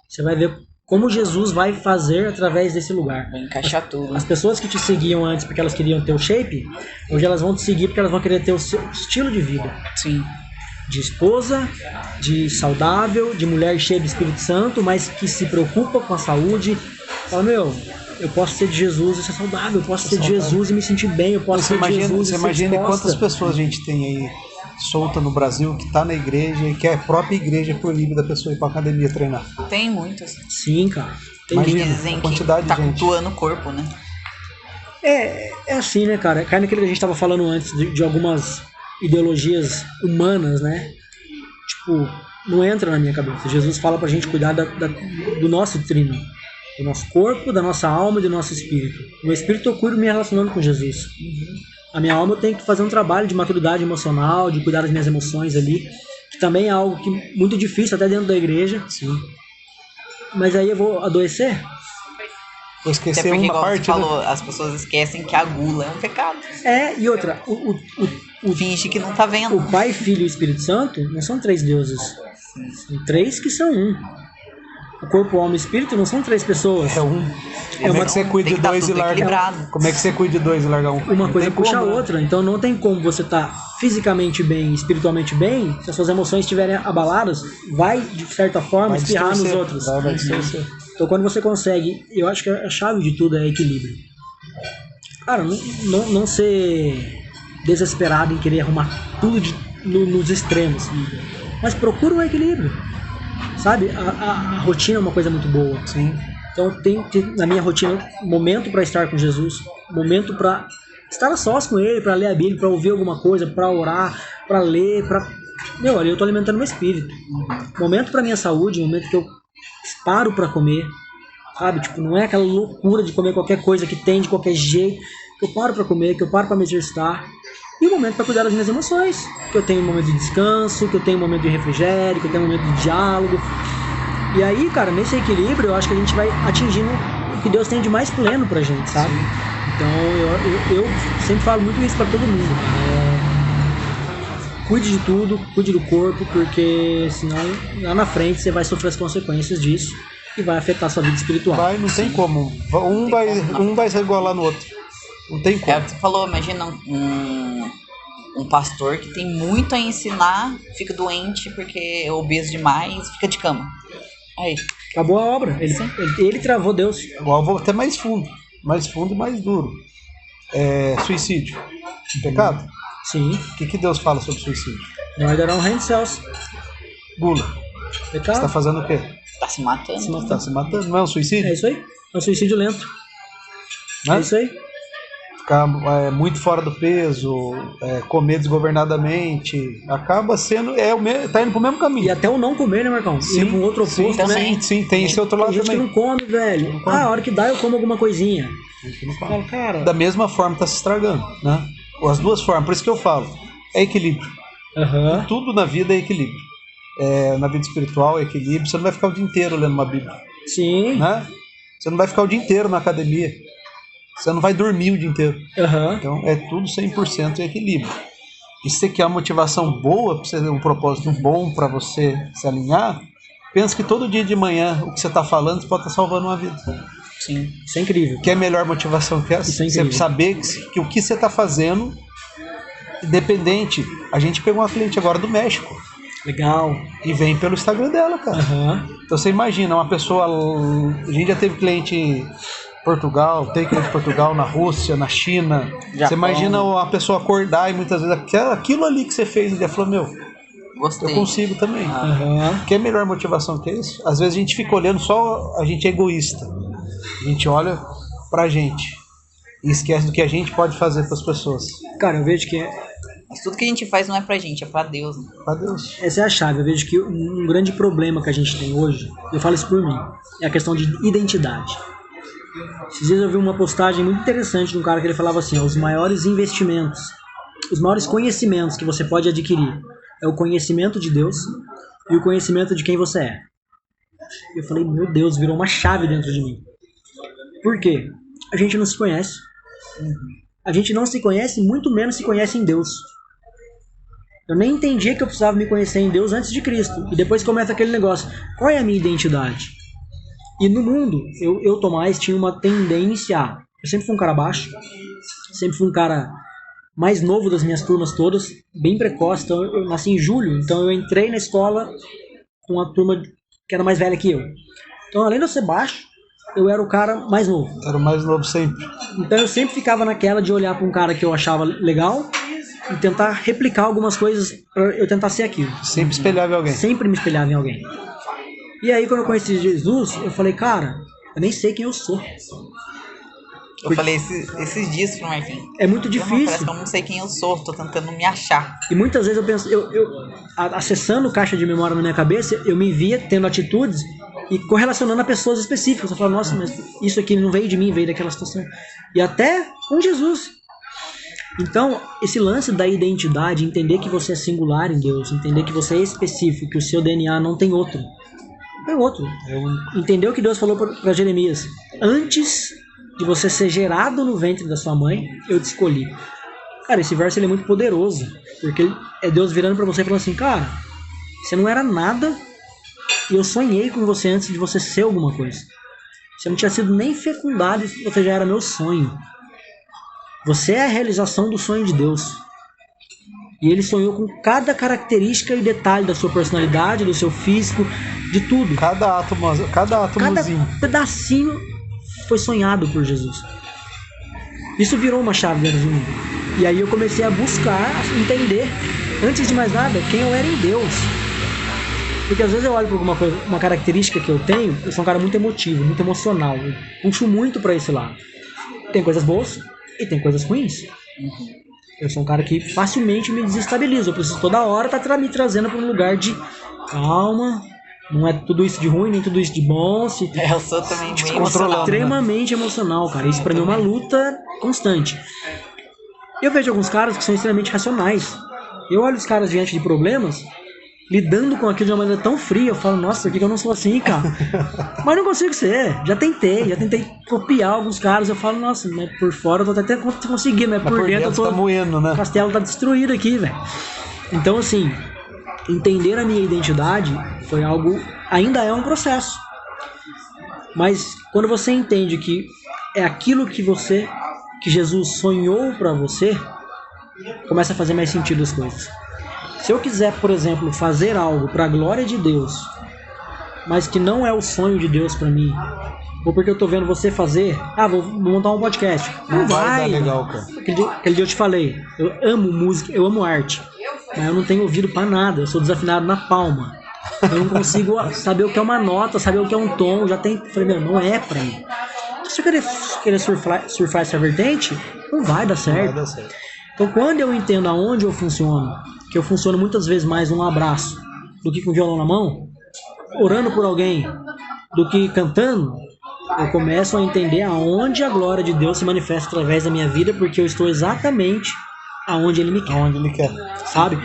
Você vai ver como Jesus vai fazer através desse lugar. Vai encaixar tudo. As pessoas que te seguiam antes porque elas queriam ter o shape, hoje elas vão te seguir porque elas vão querer ter o seu estilo de vida. De esposa, de saudável, de mulher cheia do Espírito Santo, mas que se preocupa com a saúde. Fala, eu posso ser de Jesus e ser saudável, eu posso ser de Jesus e me sentir bem, eu posso ser de Jesus e ser imagina quantas pessoas a gente tem aí solta no Brasil, que tá na igreja e que a própria igreja proíbe da pessoa ir pra academia treinar. Tem muitas. Sim, cara. Imagina, dizem que tá cultuando o corpo, né? É assim, né, cara? Cai naquilo que a gente tava falando antes de algumas ideologias humanas, né? Tipo, não entra na minha cabeça. Jesus fala pra gente cuidar do nosso trino, do nosso corpo, da nossa alma e do nosso espírito. O meu espírito eu cuido me relacionando com Jesus. A minha alma eu tenho que fazer um trabalho de maturidade emocional, de cuidar das minhas emoções ali, que também é algo que muito difícil até dentro da igreja. Mas aí eu vou adoecer? Vou esquecer uma parte, você falou, as pessoas esquecem que a gula é um pecado. E outra, finge que não tá vendo. O Pai, Filho e o Espírito Santo não são 3 deuses. São 3 que são um. O corpo, alma e espírito não são 3 pessoas. É um. Como é que você cuida de 2 e larga um? Como é que você cuida de 2 e larga um? Uma coisa puxa a outra. Então não tem como você estar fisicamente bem, espiritualmente bem, se as suas emoções estiverem abaladas, vai de certa forma espirrar nos outros. Vai distorcer. Então quando você consegue, eu acho que a chave de tudo é equilíbrio. Cara, não ser desesperado em querer arrumar tudo nos extremos, mas procura um equilíbrio. Sabe, a rotina é uma coisa muito boa. Então tem na minha rotina momento para estar com Jesus, momento para estar a sós com Ele, para ler a Bíblia, para ouvir alguma coisa, para orar, para ler, ali eu tô alimentando meu espírito. Momento para minha saúde, momento que eu paro para comer, sabe, tipo, não é aquela loucura de comer qualquer coisa que tem de qualquer jeito, que eu paro para comer, que eu paro para me exercitar. E o momento para cuidar das minhas emoções, que eu tenho um momento de descanso, que eu tenho um momento de refrigério, que eu tenho um momento de diálogo. E aí, cara, nesse equilíbrio, eu acho que a gente vai atingindo o que Deus tem de mais pleno pra gente, sabe? Então, eu sempre falo muito isso pra todo mundo, cara. Cuide de tudo, cuide do corpo, porque senão lá na frente você vai sofrer as consequências disso e vai afetar a sua vida espiritual. Não tem como. Um vai se igualar no outro. Não tem como. É o que você falou, imagina um pastor que tem muito a ensinar, fica doente porque é obeso demais, fica de cama. Aí. Acabou a obra. Ele travou Deus. Agora eu vou até mais fundo e mais duro. Suicídio. Pecado? Sim. O que Deus fala sobre suicídio? Não herdarão o reino dos céus. Gula. Pecado. Você tá fazendo o quê? Tá se matando. Tá se matando. Não é um suicídio? É isso aí. É um suicídio lento. É isso aí. Ficar muito fora do peso, comer desgovernadamente, acaba sendo, tá indo pro mesmo caminho. E até o não comer, né, Marcão? Ir pro outro oposto, né? Sim, tem esse outro lado também. Tem gente que não come, velho. A hora que dá eu como alguma coisinha. Falo, cara, da mesma forma tá se estragando, né? As duas formas, por isso que eu falo, é equilíbrio. Tudo na vida é equilíbrio. Na vida espiritual é equilíbrio, você não vai ficar o dia inteiro lendo uma Bíblia. Sim. Né? Você não vai ficar o dia inteiro na academia. Você não vai dormir o dia inteiro. Então é tudo 100% equilíbrio. e você quer uma motivação boa, pra você ter um propósito bom para você se alinhar, pensa que todo dia de manhã o que você está falando você pode estar salvando uma vida. Sim, isso é incrível. Que é a melhor motivação que essa? Isso é incrível. Você saber que o que você está fazendo, independente. A gente pegou uma cliente agora do México. Legal. E vem pelo Instagram dela, cara. Então você imagina, uma pessoa. A gente já teve cliente em Portugal, tem cliente em Portugal, na Rússia, na China. Japão. Você imagina uma pessoa acordar e muitas vezes aquilo ali que você fez, ele falou, meu, gostei. Eu consigo também. Que é a melhor motivação que é isso? Às vezes a gente fica olhando só, a gente é egoísta. A gente olha pra gente e esquece do que a gente pode fazer pras pessoas. Cara, eu vejo que mas tudo que a gente faz não é pra gente, é pra Deus. Né? Pra Deus. Essa é a chave. Eu vejo que um grande problema que a gente tem hoje, eu falo isso por mim, é a questão de identidade. Esses dias eu vi uma postagem muito interessante de um cara que ele falava assim, os maiores investimentos, os maiores conhecimentos que você pode adquirir é o conhecimento de Deus e o conhecimento de quem você é. Eu falei, meu Deus, virou uma chave dentro de mim. Por quê? A gente não se conhece. A gente não se conhece, muito menos se conhece em Deus. Eu nem entendia que eu precisava me conhecer em Deus antes de Cristo. E depois começa aquele negócio. Qual é a minha identidade? E no mundo, eu Tomás, tinha uma tendência. Eu sempre fui um cara baixo. Sempre fui um cara mais novo das minhas turmas todas. Bem precoce. Então, eu nasci em julho. Então eu entrei na escola com uma turma que era mais velha que eu. Então, além de eu ser baixo, eu era o cara mais novo. Era o mais novo sempre. Então eu sempre ficava naquela de olhar para um cara que eu achava legal e tentar replicar algumas coisas para eu tentar ser aquilo. Sempre espelhava em alguém. Sempre me espelhava em alguém. E aí quando eu conheci Jesus, eu falei, cara, eu nem sei quem eu sou. Eu falei esses dias pro Marquinhos. É muito difícil. Parece que eu não sei quem eu sou, tô tentando me achar. E muitas vezes eu penso, acessando caixa de memória na minha cabeça, eu me via tendo atitudes e correlacionando a pessoas específicas. Eu falo, nossa, mas isso aqui não veio de mim, veio daquela situação. E até com Jesus. Então, esse lance da identidade, entender que você é singular em Deus, entender que você é específico, que o seu DNA não tem outro. Não tem outro. Entender o que Deus falou para Jeremias. Antes de você ser gerado no ventre da sua mãe, eu te escolhi. Cara, esse verso ele é muito poderoso. Porque é Deus virando para você e falando assim, cara, você não era nada e eu sonhei com você antes de você ser alguma coisa. Você não tinha sido nem fecundado e você já era meu sonho. Você é a realização do sonho de Deus. E ele sonhou com cada característica e detalhe da sua personalidade, do seu físico, de tudo. Cada átomozinho. Cada pedacinho foi sonhado por Jesus. Isso virou uma chave dentro de mim. E aí eu comecei a buscar, entender, antes de mais nada, quem eu era em Deus. Porque às vezes eu olho para alguma coisa, uma característica que eu tenho, eu sou um cara muito emotivo, muito emocional. Eu puxo muito para esse lado. Tem coisas boas e tem coisas ruins. Eu sou um cara que facilmente me desestabiliza. Eu preciso toda hora estar me trazendo para um lugar de calma. Não é tudo isso de ruim, nem tudo isso de bom. Eu sou também bem emocional. Extremamente emocional, cara. Isso pra mim é uma luta constante. Eu vejo alguns caras que são extremamente racionais. Eu olho os caras diante de problemas, lidando com aquilo de uma maneira tão fria. Eu falo, nossa, por que eu não sou assim, cara? Mas não consigo ser. Já tentei copiar alguns caras. Eu falo, nossa, mas por fora eu tô até conseguindo, mas por dentro eu tô... Tá moendo, né? O castelo tá destruído aqui, velho. Então, assim, entender a minha identidade foi algo... Ainda é um processo. Mas quando você entende que é aquilo que Jesus sonhou pra você, começa a fazer mais sentido as coisas. Se eu quiser, por exemplo, fazer algo para a glória de Deus, mas que não é o sonho de Deus para mim, ou porque eu tô vendo você fazer, vou montar um podcast. Não vai dar legal, cara. Aquele dia eu te falei, eu amo música, eu amo arte, mas eu não tenho ouvido para nada, eu sou desafinado na palma. Eu não consigo saber o que é uma nota, saber o que é um tom, falei, não é para mim. Se eu querer surfar essa vertente, não vai dar certo. Não vai dar certo. Então, quando eu entendo aonde eu funciono, que eu funciono muitas vezes mais num abraço do que com o violão na mão, orando por alguém, do que cantando, eu começo a entender aonde a glória de Deus se manifesta através da minha vida, porque eu estou exatamente aonde Ele me quer. Aonde Ele quer. Sabe?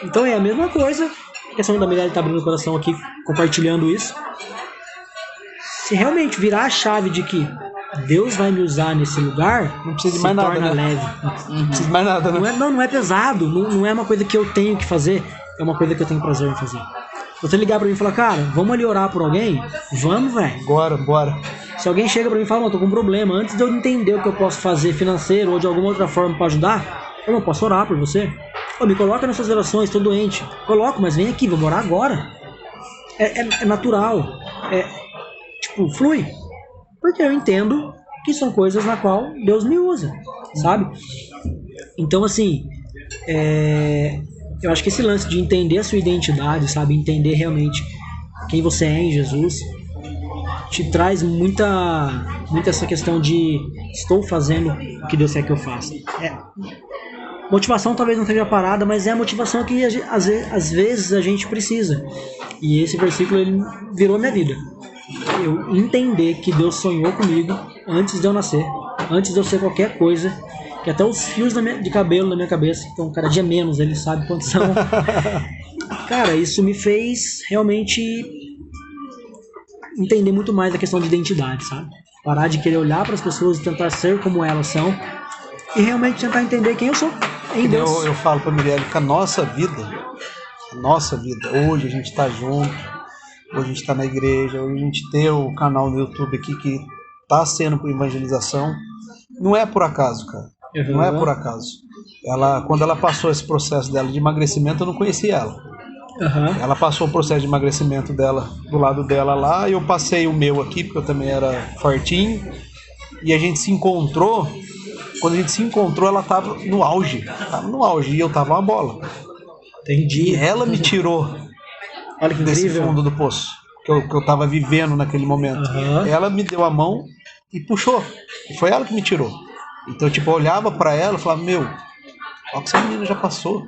Então é a mesma coisa. A questão da Mirelle está abrindo o coração aqui, compartilhando isso. Se realmente virar a chave de que Deus vai me usar nesse lugar, não precisa de mais nada, torna né? leve. Não precisa de mais nada, né? Não é pesado, não é uma coisa que eu tenho que fazer, é uma coisa que eu tenho prazer em fazer. Você ligar pra mim e falar, cara, vamos ali orar por alguém? Vamos, velho. Bora. Se alguém chega pra mim e fala, não, tô com um problema, antes de eu entender o que eu posso fazer financeiro ou de alguma outra forma pra ajudar, eu não posso orar por você. Ô, me coloca nas suas orações, tô doente. Coloco, mas vem aqui, vamos orar agora. É natural. Tipo, flui. Porque eu entendo que são coisas na qual Deus me usa, sabe? Então, assim, eu acho que esse lance de entender a sua identidade, sabe? Entender realmente quem você é em Jesus, te traz muita essa questão de estou fazendo o que Deus quer que eu faça. Motivação talvez não seja a parada, mas é a motivação que às vezes a gente precisa. E esse versículo ele virou minha vida. Eu entender que Deus sonhou comigo antes de eu nascer, antes de eu ser qualquer coisa, que até os fios de cabelo na minha cabeça, então cada dia menos, ele sabe quantos são. Cara, isso me fez realmente entender muito mais a questão de identidade, sabe? Parar de querer olhar para as pessoas e tentar ser como elas são e realmente tentar entender quem eu sou em Deus. Eu falo para Mirelle que a nossa vida, hoje a gente está junto, hoje a gente está na igreja, hoje a gente tem o canal no YouTube aqui que está sendo por evangelização, não é por acaso, cara. Uhum. Não é por acaso. Quando ela passou esse processo dela de emagrecimento, eu não conhecia ela. Uhum. Ela passou o processo de emagrecimento dela do lado dela lá, e eu passei o meu aqui, porque eu também era fortinho, e a gente se encontrou. Quando a gente se encontrou, ela estava no auge, e eu estava uma bola. Entendi. E ela me tirou Olha que desse incrível. fundo do poço que eu estava vivendo naquele momento. Uhum. Ela me deu a mão e puxou, e foi ela que me tirou. Então, tipo, eu olhava pra ela e falava, meu, olha que essa menina já passou.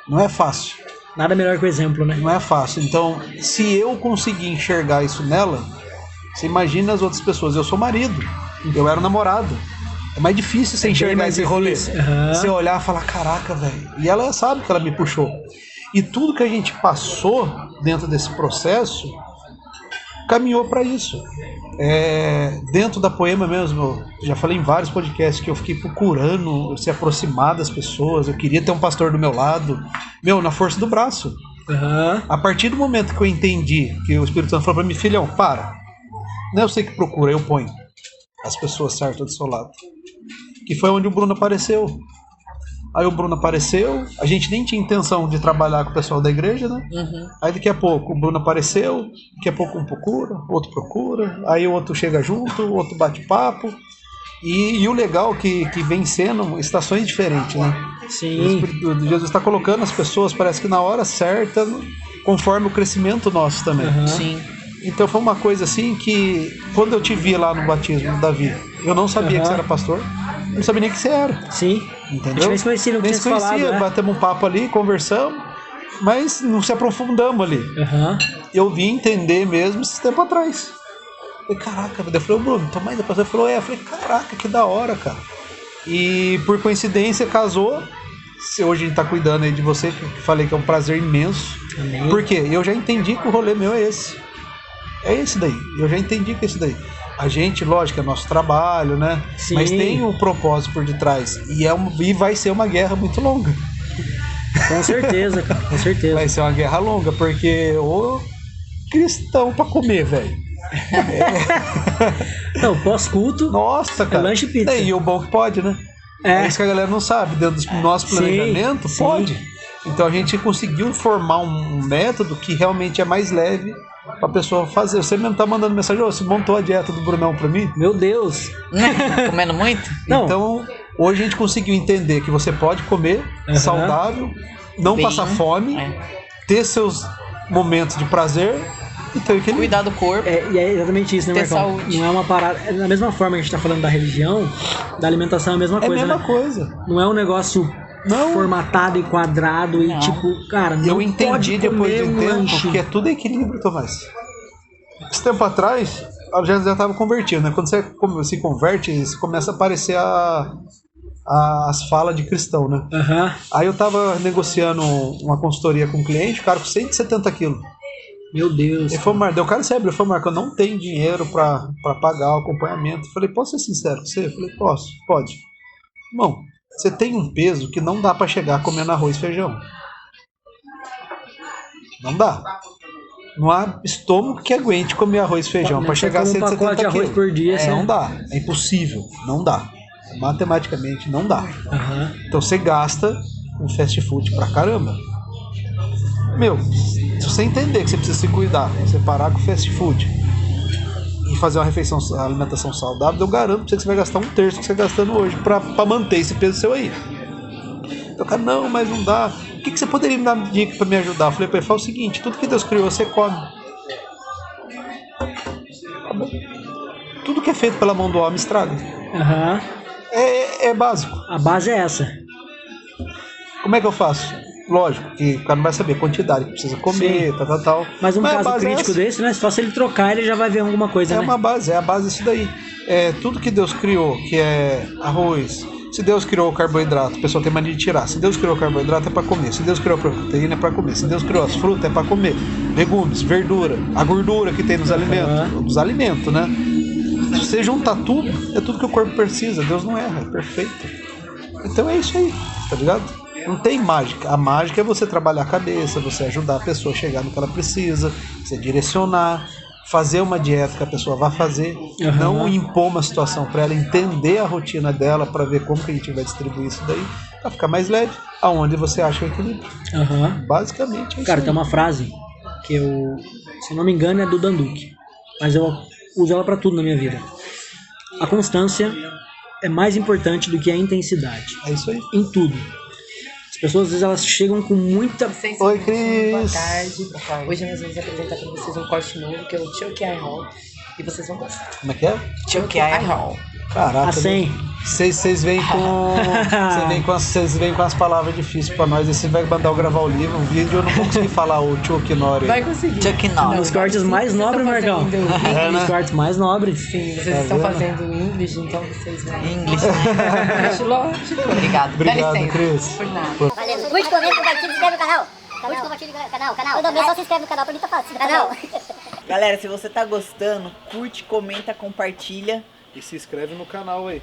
Não é fácil. Nada melhor que o exemplo, né? Não é fácil. Então, se eu conseguir enxergar isso nela, você imagina as outras pessoas. Eu sou marido, eu era namorado. É mais difícil você enxergar esse rolê. Uhum. Você olhar e falar, caraca, velho. E ela sabe que ela me puxou. E tudo que a gente passou dentro desse processo caminhou para isso. Dentro da Poema mesmo, eu já falei em vários podcasts que eu fiquei procurando se aproximar das pessoas, eu queria ter um pastor do meu lado, na força do braço. Uhum. A partir do momento que eu entendi, que o Espírito Santo falou para mim, filhão, para, não é você que procura, eu ponho as pessoas certas do seu lado. Que foi onde o Bruno apareceu. Aí o Bruno apareceu, a gente nem tinha intenção de trabalhar com o pessoal da igreja, né? Uhum. Aí daqui a pouco o Bruno apareceu, daqui a pouco um procura, outro procura, aí o outro chega junto, o outro bate papo. E o legal que vem sendo estações diferentes, né? Sim. Jesus está colocando as pessoas, parece que na hora certa, conforme o crescimento nosso também. Uhum. Sim. Então foi uma coisa assim que, quando eu te vi lá no batismo do Davi, eu não sabia que você era pastor, não sabia nem que você era. Sim. Entendeu? A gente nem se conhecia, não nem tinha se conhecia, falado, né? batemos um papo ali, conversamos, mas não se aprofundamos ali. Uhum. Eu vim entender mesmo esse tempo atrás. Falei, caraca, eu falei, Bruno, tua mãe da pastor falou, eu falei, caraca, que da hora, cara. E por coincidência casou. Hoje a gente tá cuidando aí de você, que falei que é um prazer imenso. Amém. Porque eu já entendi que o rolê meu é esse. É esse daí. Eu já entendi que é esse daí. A gente, lógico, é nosso trabalho, né? Sim. Mas tem um propósito por detrás. E vai ser uma guerra muito longa. Com certeza, cara, com certeza. Vai ser uma guerra longa, porque o cristão pra comer, velho. Não, pós-culto, Nossa, cara. lanche e pizza. E o bom que pode, né? É isso que a galera não sabe. Dentro do nosso planejamento, sim. pode. Então a gente conseguiu formar um método que realmente é mais leve pra pessoa fazer. Você mesmo tá mandando mensagem, você montou a dieta do Brunão pra mim? Meu Deus. Comendo muito? Não. Então, hoje a gente conseguiu entender que você pode comer saudável, não Bem, passar fome, ter seus momentos de prazer e ter aquele... Cuidar do corpo. E é exatamente isso, né, Ter Marcão? saúde. Não é uma parada. Da mesma forma que a gente tá falando da religião, da alimentação é a mesma É a coisa, mesma né? coisa. Não é um negócio formatado e quadrado e Não. tipo, cara, não Eu entendi pode depois de comer um um tempo lanche. que é tudo equilíbrio, Tomás. Esse tempo atrás, eu já estava convertido, né? Quando você se converte, você começa a aparecer as falas de cristão, né? Aham. Aí eu tava negociando uma consultoria com um cliente, o cara com 170 quilos. Meu Deus. Ele falou, Marco, o cara se abriu, falou, Marco, eu não tenho dinheiro pra pagar o acompanhamento. Eu falei, posso ser sincero com você? Eu falei, posso, pode. Irmão, você tem um peso que não dá pra chegar comendo arroz e feijão. Não dá. Não há estômago que aguente comer arroz e feijão para chegar a 170 pacote de arroz por dia. Não dá. É impossível. Não dá. Matematicamente não dá. Então você gasta um fast food pra caramba. Meu, se você entender que você precisa se cuidar, você parar com o fast food e fazer uma refeição, alimentação saudável, eu garanto pra você que você vai gastar 1/3 do que você está gastando hoje pra manter esse peso seu aí. Então, cara, não, mas não dá. O que você poderia me dar dica pra me ajudar? Eu falei pra ele, fala o seguinte, tudo que Deus criou, você come. Tá bom. Tudo que é feito pela mão do homem estraga. É básico. A base é essa. Como é que eu faço? Lógico que o cara não vai saber a quantidade que precisa comer, tal. Mas caso crítico desse, né? Se fosse ele trocar, ele já vai ver alguma coisa, né? Uma base, é a base disso daí. Tudo que Deus criou, que é arroz. Se Deus criou o carboidrato, a pessoa tem mania de tirar. Se Deus criou o carboidrato, é para comer. Se Deus criou a proteína, é para comer. Se Deus criou as frutas, é para comer. Legumes, verdura, a gordura que tem nos alimentos. Dos alimentos, né? Se você juntar tudo, é tudo que o corpo precisa. Deus não erra, é perfeito. Então é isso aí, tá ligado? Não tem mágica. A mágica é você trabalhar a cabeça, você ajudar a pessoa a chegar no que ela precisa, você direcionar, fazer uma dieta que a pessoa vai fazer, não impor uma situação para ela, entender a rotina dela para ver como que a gente vai distribuir isso daí, para ficar mais leve, aonde você acha o equilíbrio. Basicamente é isso. Cara, tem uma frase que eu, se não me engano, é do Danduque, mas eu uso ela para tudo na minha vida. A constância é mais importante do que a intensidade. É isso aí. Em tudo. As pessoas, às vezes, elas chegam com muita... Oi, Cris! Boa tarde. Hoje nós vamos apresentar para vocês um corte novo, que é o Chuck Eye Roll. E vocês vão gostar. Como é que é? Chuck Eye Roll. Caraca, assim. Vocês vêm com as palavras difíceis pra nós. Aí você vai mandar eu gravar o livro, o vídeo, eu não vou conseguir falar o Chuck Nori. Vai conseguir. Chuck Nori. Os cortes mais nobres, Marcão. Os cortes mais nobres. Sim, vocês estão fazendo English, então vocês vão... English. Lógico. Obrigado. Obrigado, Dá licença. Cris. Por nada. Valeu. Curte, comenta, compartilha, se inscreve no canal. Curte, compartilha no canal. Todo mês só se inscreve no canal, pra mim tá fácil. Canal. Galera, se você tá gostando, curte, comenta, compartilha. E se inscreve no canal aí.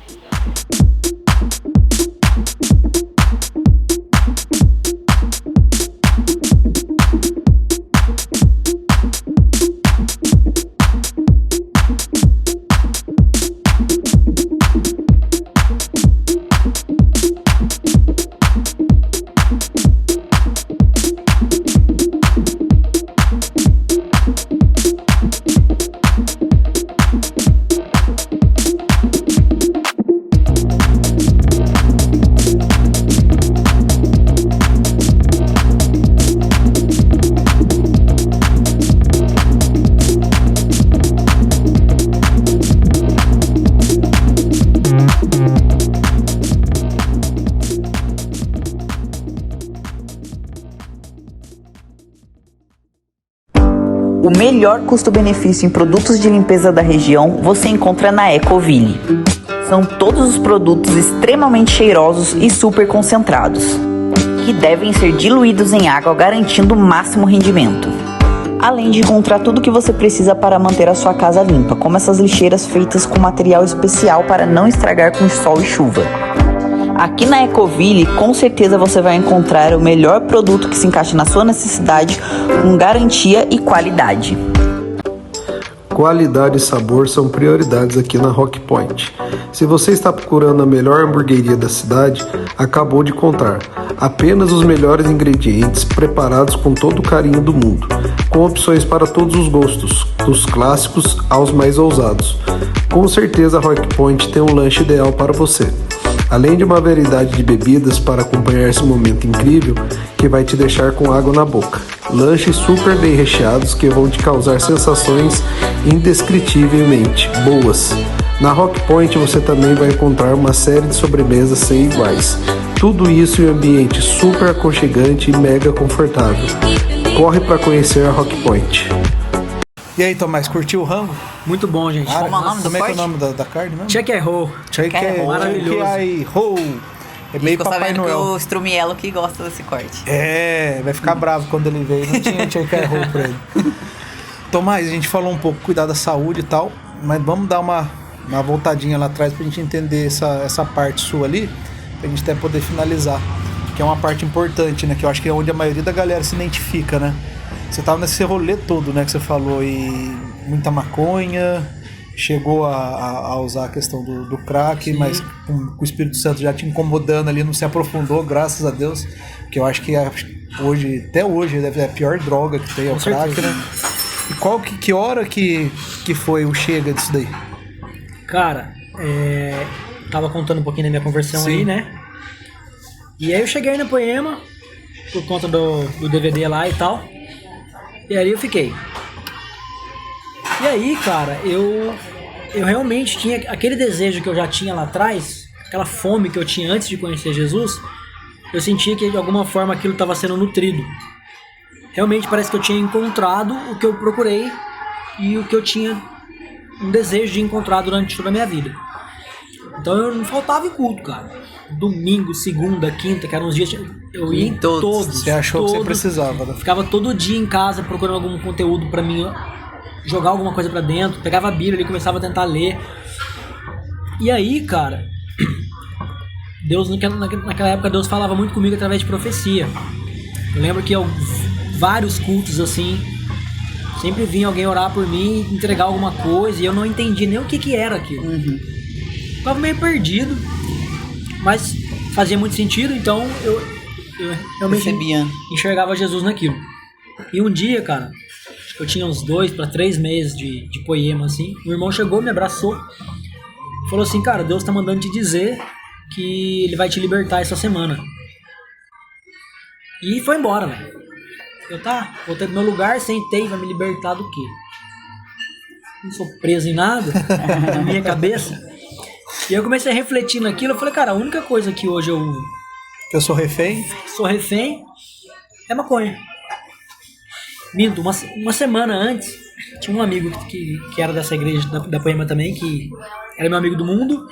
O melhor custo-benefício em produtos de limpeza da região você encontra na Ecoville. São todos os produtos extremamente cheirosos e super concentrados, que devem ser diluídos em água garantindo o máximo rendimento. Além de encontrar tudo o que você precisa para manter a sua casa limpa, como essas lixeiras feitas com material especial para não estragar com sol e chuva. Aqui na Ecoville, com certeza você vai encontrar o melhor produto que se encaixe na sua necessidade, com garantia e qualidade. Qualidade e sabor são prioridades aqui na Rock Point. Se você está procurando a melhor hamburgueria da cidade, acabou de encontrar. Apenas os melhores ingredientes, preparados com todo o carinho do mundo, com opções para todos os gostos, dos clássicos aos mais ousados. Com certeza a Rock Point tem um lanche ideal para você. Além de uma variedade de bebidas para acompanhar esse momento incrível que vai te deixar com água na boca. Lanches super bem recheados que vão te causar sensações indescritivelmente boas. Na Rock Point você também vai encontrar uma série de sobremesas sem iguais. Tudo isso em um ambiente super aconchegante e mega confortável. Corre para conhecer a Rock Point. E aí, Tomás, curtiu o rango? Muito bom, gente. Como é o nome do Como é que é o corte? nome da carne mesmo? Chuck Eye Roll. Chuck Eye Roll. Maravilhoso. Chuck Eye Roll. É meio Ficou Papai sabendo que Noel. o Strumielo que gosta desse corte. Vai ficar bravo quando ele veio. Não tinha Chuck Eye Roll pra ele. Tomás, a gente falou um pouco cuidar da saúde e tal, mas vamos dar uma voltadinha lá atrás pra gente entender essa parte sua ali, pra gente até poder finalizar, que é uma parte importante, né, que eu acho que é onde a maioria da galera se identifica, né? Você tava nesse rolê todo, né, que você falou, e muita maconha, chegou a usar a questão do crack, sim, mas com o Espírito Santo já te incomodando ali, não se aprofundou, graças a Deus, que eu acho que hoje, até hoje, deve ser a pior droga que tem, é o crack, né? E que hora que foi o chega disso daí? Cara, tava contando um pouquinho da minha conversão, sim, aí, né? E aí eu cheguei na Poema, por conta do DVD lá e tal, e aí eu fiquei. E aí, cara, eu realmente tinha aquele desejo que eu já tinha lá atrás, aquela fome que eu tinha antes de conhecer Jesus, eu sentia que de alguma forma aquilo estava sendo nutrido. Realmente parece que eu tinha encontrado o que eu procurei e o que eu tinha um desejo de encontrar durante toda a minha vida. Então eu não faltava em culto, cara. Domingo, segunda, quinta, que eram uns dias, eu ia em todos. Você achou que você precisava, né? Ficava todo dia em casa procurando algum conteúdo pra mim, jogar alguma coisa pra dentro, pegava a Bíblia e começava a tentar ler. E aí, cara, Deus, naquela época, Deus falava muito comigo através de profecia. Eu lembro que vários cultos assim, sempre vinha alguém orar por mim, entregar alguma coisa, e eu não entendi nem o que era aquilo. Tava meio perdido, mas fazia muito sentido, então eu realmente enxergava Jesus naquilo. E um dia, cara, eu tinha uns 2 para 3 meses de Poema, assim, meu irmão chegou, me abraçou, falou assim, cara, Deus tá mandando te dizer que ele vai te libertar essa semana. E foi embora, velho. Eu voltei pro meu lugar, sentei, vai me libertar do quê? Não sou preso em nada, na minha cabeça. E eu comecei a refletir naquilo, eu falei, cara, a única coisa que hoje eu sou refém? Sou refém é maconha. Minto, uma semana antes, tinha um amigo que era dessa igreja da Poema também, que era meu amigo do mundo,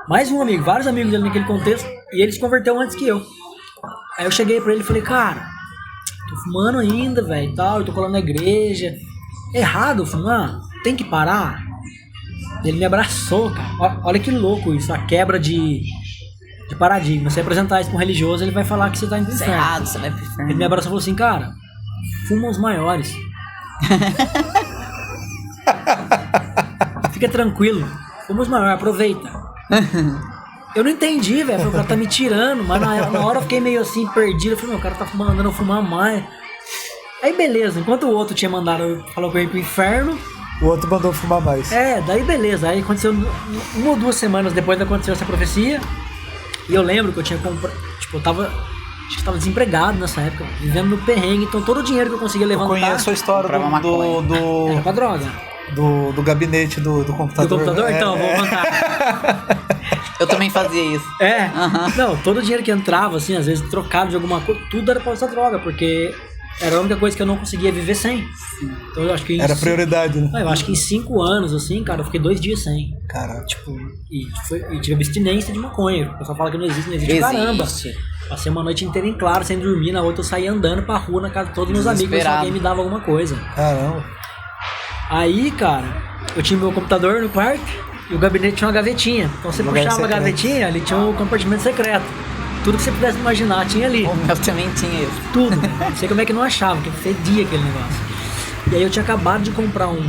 mais um amigo, vários amigos dele naquele contexto, e ele se converteu antes que eu. Aí eu cheguei pra ele e falei, cara, tô fumando ainda, velho, e tal, eu tô colando na igreja. É errado fumar? Tem que parar? Ele me abraçou, cara. Olha que louco isso, a quebra de paradigma. Se apresentar isso pra um religioso, ele vai falar que você tá indo pro inferno. Errado, você vai pro inferno. Ele me abraçou e falou assim, cara, fuma os maiores. Fica tranquilo, fuma os maiores, aproveita. Eu não entendi, velho. O cara tá me tirando, mas na hora eu fiquei meio assim, perdido. Eu falei, meu, o cara tá mandando eu fumar mais. Aí beleza, enquanto o outro tinha mandado, falou que eu ia pro inferno, o outro mandou fumar mais. Daí beleza. Aí aconteceu 1 ou 2 semanas depois aconteceu essa profecia. E eu lembro que eu tinha comprado, tipo, acho que tava desempregado nessa época, vivendo no perrengue, então todo o dinheiro que eu conseguia levantar... Eu conheço a história do era pra droga. Do gabinete do computador. Do computador? Então, vou contar. Eu também fazia isso. Não, todo o dinheiro que entrava, assim, às vezes trocado de alguma coisa, tudo era pra essa droga, porque era a única coisa que eu não conseguia viver sem. Então eu acho que era prioridade, né? Eu acho que em 5 anos, assim, cara, eu fiquei 2 dias sem. Caralho. Tipo, e tive abstinência de maconha. O pessoal fala que não existe. Caramba. Passei uma noite inteira em claro, sem dormir. Na outra eu saía andando pra rua na casa de todos os meus amigos, se alguém me dava alguma coisa. Caramba. Aí, cara, eu tinha meu computador no quarto e o gabinete tinha uma gavetinha. Então você puxava a gavetinha, ali tinha um compartimento secreto. Tudo que você pudesse imaginar tinha ali. O meu também tinha isso. Tudo. Não sei como é que não achava, porque fedia aquele negócio. E aí eu tinha acabado de comprar um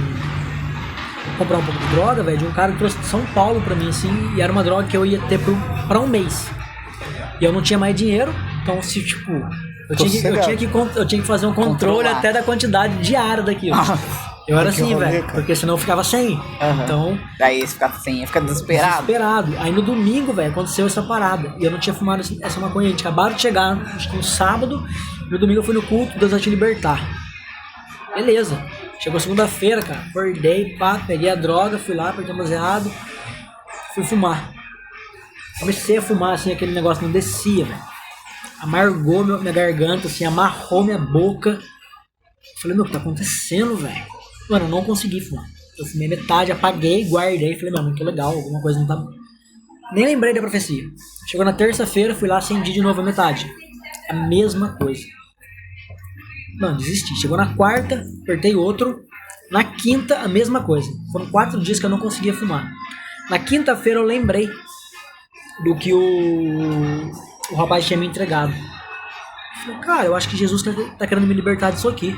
pouco de droga, velho, de um cara que trouxe de São Paulo pra mim, assim, e era uma droga que eu ia ter pra um mês. E eu não tinha mais dinheiro, então se, tipo, eu tinha que fazer um controle até da quantidade diária daquilo. Eu era assim, velho, porque senão eu ficava sem. Então... Daí você ficava sem, ia ficar desesperado. Aí no domingo, velho, aconteceu essa parada. E eu não tinha fumado essa maconha. A gente acabaram de chegar, acho que no sábado. E no domingo eu fui no culto, Deus vai te libertar. Beleza. Chegou segunda-feira, cara. Acordei, peguei a droga, fui lá, apertei o baseado. Fui fumar. Comecei a fumar, assim, aquele negócio não descia, velho. Amargou minha garganta, assim, amarrou minha boca. Falei, meu, o que tá acontecendo, velho? Mano, eu não consegui fumar. Eu fumei metade, apaguei, guardei. Falei, mano, muito legal, alguma coisa não tá... Nem lembrei da profecia. Chegou na terça-feira, fui lá, acendi de novo a metade. A mesma coisa. Mano, desisti. Chegou na quarta, apertei outro. Na quinta, a mesma coisa. Foram 4 dias que eu não conseguia fumar. Na quinta-feira eu lembrei do que o rapaz tinha me entregado. Eu falei, cara, eu acho que Jesus tá querendo me libertar disso aqui.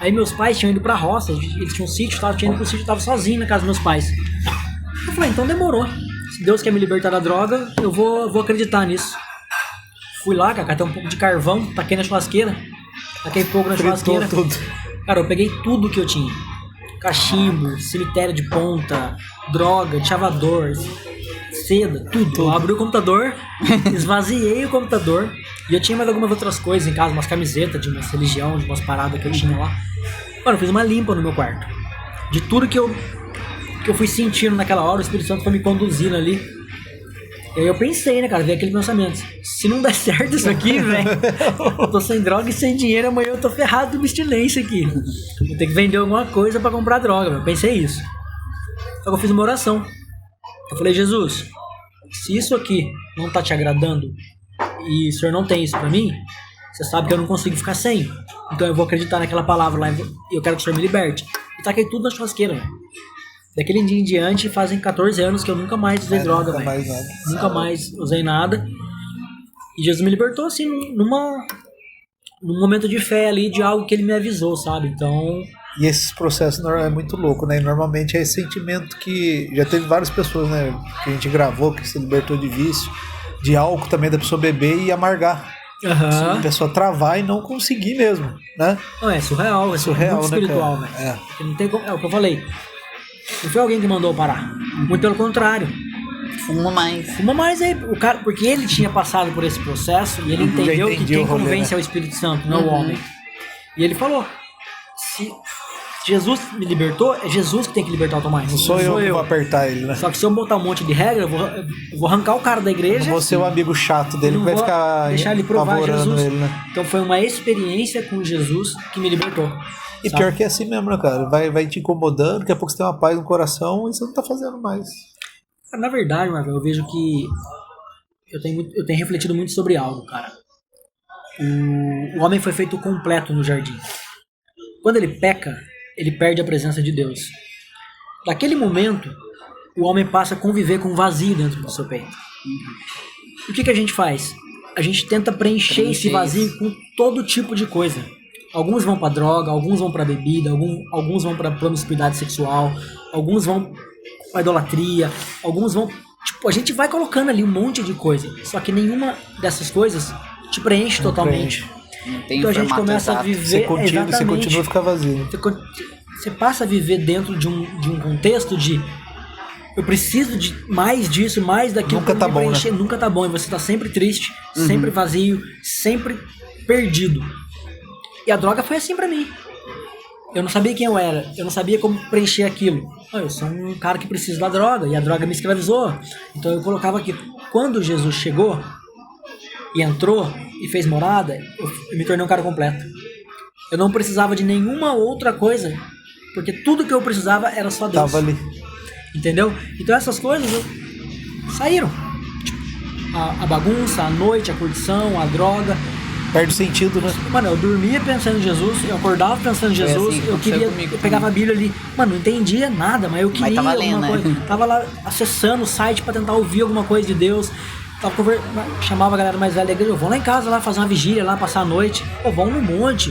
Aí meus pais tinham ido pra roça, eles tinham um sítio, tinha ido pro sítio, eu tava sozinho na casa dos meus pais. Eu falei, então demorou. Se Deus quer me libertar da droga, eu vou acreditar nisso. Fui lá, cara, catei um pouco de carvão, taquei na churrasqueira. Taquei fogo na churrasqueira. Tudo. Cara, eu peguei tudo que eu tinha. Cachimbo, cemitério de ponta, droga, chavador, seda, tudo. Eu abri o computador, esvaziei o computador. E eu tinha mais algumas outras coisas em casa, umas camisetas de uma religião, de umas paradas que eu tinha lá. Mano, eu fiz uma limpa no meu quarto. De tudo que eu fui sentindo naquela hora, o Espírito Santo foi me conduzindo ali. E aí eu pensei, né, cara, veio aquele pensamento. Se não der certo isso aqui, velho, eu tô sem droga e sem dinheiro, amanhã eu tô ferrado de abstinência aqui. Vou ter que vender alguma coisa pra comprar droga, velho. Eu pensei isso. Só que eu fiz uma oração. Eu falei, Jesus, se isso aqui não tá te agradando e o Senhor não tem isso pra mim, você sabe que eu não consigo ficar sem. Então eu vou acreditar naquela palavra lá e eu quero que o Senhor me liberte. E taquei tudo na churrasqueira, velho. Daquele dia em diante, fazem 14 anos que eu nunca mais usei droga, velho. Nunca mais usei nada. E Jesus me libertou, assim, num momento de fé ali, de algo que ele me avisou, sabe? Então... E esses processos é muito louco, né? E normalmente é esse sentimento que já teve várias pessoas, né? Que a gente gravou, que se libertou de vício, de álcool também, da pessoa beber e amargar. Uhum. A pessoa travar e não conseguir mesmo, né? Não, é surreal, muito espiritual, né, velho. Não tem como, é o que eu falei. Não foi alguém que mandou parar. Muito pelo contrário. Fuma mais Aí, o cara, porque ele tinha passado por esse processo e ele entendeu que quem convence é o Espírito Santo, não o homem. E ele falou: se Jesus me libertou, é Jesus que tem que libertar o Tomás. Não sou eu que vou apertar ele, né? Só que se eu botar um monte de regra, eu vou arrancar o cara da igreja. Não vou ser o amigo chato dele que vai ficar deixar ele provar Jesus. Ele, né? Então foi uma experiência com Jesus que me libertou. E sabe? Pior que é assim mesmo, né, cara? Vai te incomodando, daqui a pouco você tem uma paz no coração e você não tá fazendo mais. Na verdade, Marvel, eu vejo que eu tenho refletido muito sobre algo, cara. O homem foi feito completo no jardim. Quando ele peca, ele perde a presença de Deus. Naquele momento, o homem passa a conviver com um vazio dentro do seu peito. O que a gente faz? A gente tenta preencher esse vazio com todo tipo de coisa. Alguns vão pra droga, alguns vão pra bebida, alguns vão pra promiscuidade sexual, alguns vão pra idolatria, alguns vão... Tipo, a gente vai colocando ali um monte de coisa, só que nenhuma dessas coisas te preenche totalmente. Então a gente começa a viver... Você continua a ficar vazio. Você passa a viver dentro de um contexto de... Eu preciso de mais disso, mais daquilo. Nunca tá bom, preencher. Né? Nunca tá bom, e você tá sempre triste, sempre vazio, sempre perdido. E a droga foi assim pra mim. Eu não sabia quem eu era. Eu não sabia como preencher aquilo. Eu sou um cara que precisa da droga. E a droga me escravizou. Então eu colocava aqui. Quando Jesus chegou e entrou e fez morada, eu me tornei um cara completo. Eu não precisava de nenhuma outra coisa. Porque tudo que eu precisava era só Deus. Tava ali. Entendeu? Então essas coisas saíram. A bagunça, a noite, a curtição, a droga... Perde sentido, né? Mano, eu dormia pensando em Jesus, eu acordava pensando em Jesus, assim, eu pegava a Bíblia ali, mano, não entendia nada, mas eu queria alguma coisa. Né? Tava lá acessando o site pra tentar ouvir alguma coisa de Deus. Chamava a galera mais velha da igreja, eu vou lá em casa lá fazer uma vigília lá, passar a noite. Vamos no monte.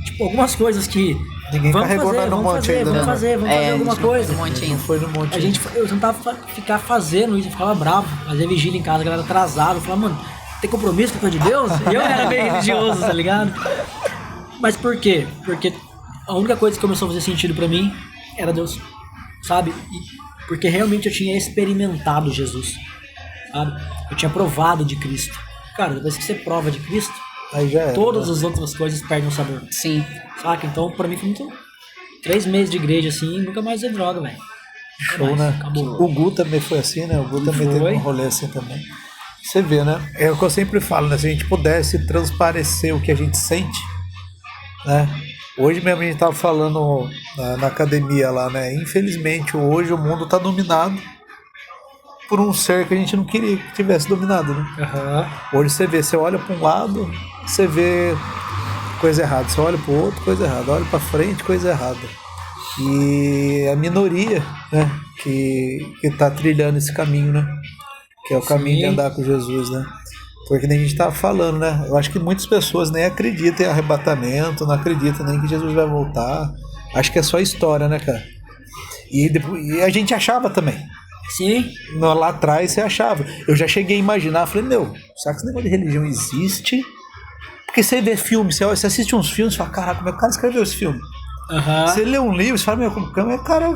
Tipo, algumas coisas que... Ninguém carregou no monte ainda. Vamos fazer alguma coisa. Não foi no monte. Eu tentava ficar fazendo isso, eu ficava bravo, fazer vigília em casa, a galera atrasada, eu falava, mano... Tem compromisso com a coisa de Deus? Eu era bem religioso, tá ligado? Mas por quê? Porque a única coisa que começou a fazer sentido pra mim era Deus, sabe? Porque realmente eu tinha experimentado Jesus, sabe? Eu tinha provado de Cristo. Cara, depois que você prova de Cristo, aí já era, todas as outras coisas perdem o sabor. Sim. Saca? Então, pra mim foi muito... 3 meses de igreja, assim, nunca mais usei droga, velho. Show, né? Acabou. O Gu também foi assim, né? O Gu também teve um rolê assim também. Você vê, né? É o que eu sempre falo, né? Se a gente pudesse transparecer o que a gente sente, né? Hoje mesmo a gente tava falando na academia lá, né? Infelizmente, hoje o mundo tá dominado por um ser que a gente não queria que tivesse dominado, né? Hoje você olha para um lado, você vê coisa errada. Você olha pro outro, coisa errada. Olha pra frente, coisa errada. E a minoria, né, que tá trilhando esse caminho, né? Que é o caminho de andar com Jesus, né? Porque nem a gente tava falando, né? Eu acho que muitas pessoas nem acreditam em arrebatamento, não acreditam nem que Jesus vai voltar. Acho que é só história, né, cara? E a gente achava também. Sim. Lá atrás você achava. Eu já cheguei a imaginar, falei, será que esse negócio de religião existe? Porque você vê filme, você assiste uns filmes e fala, caraca, como é que o cara escreveu esse filme? Você lê um livro e fala, como é que o cara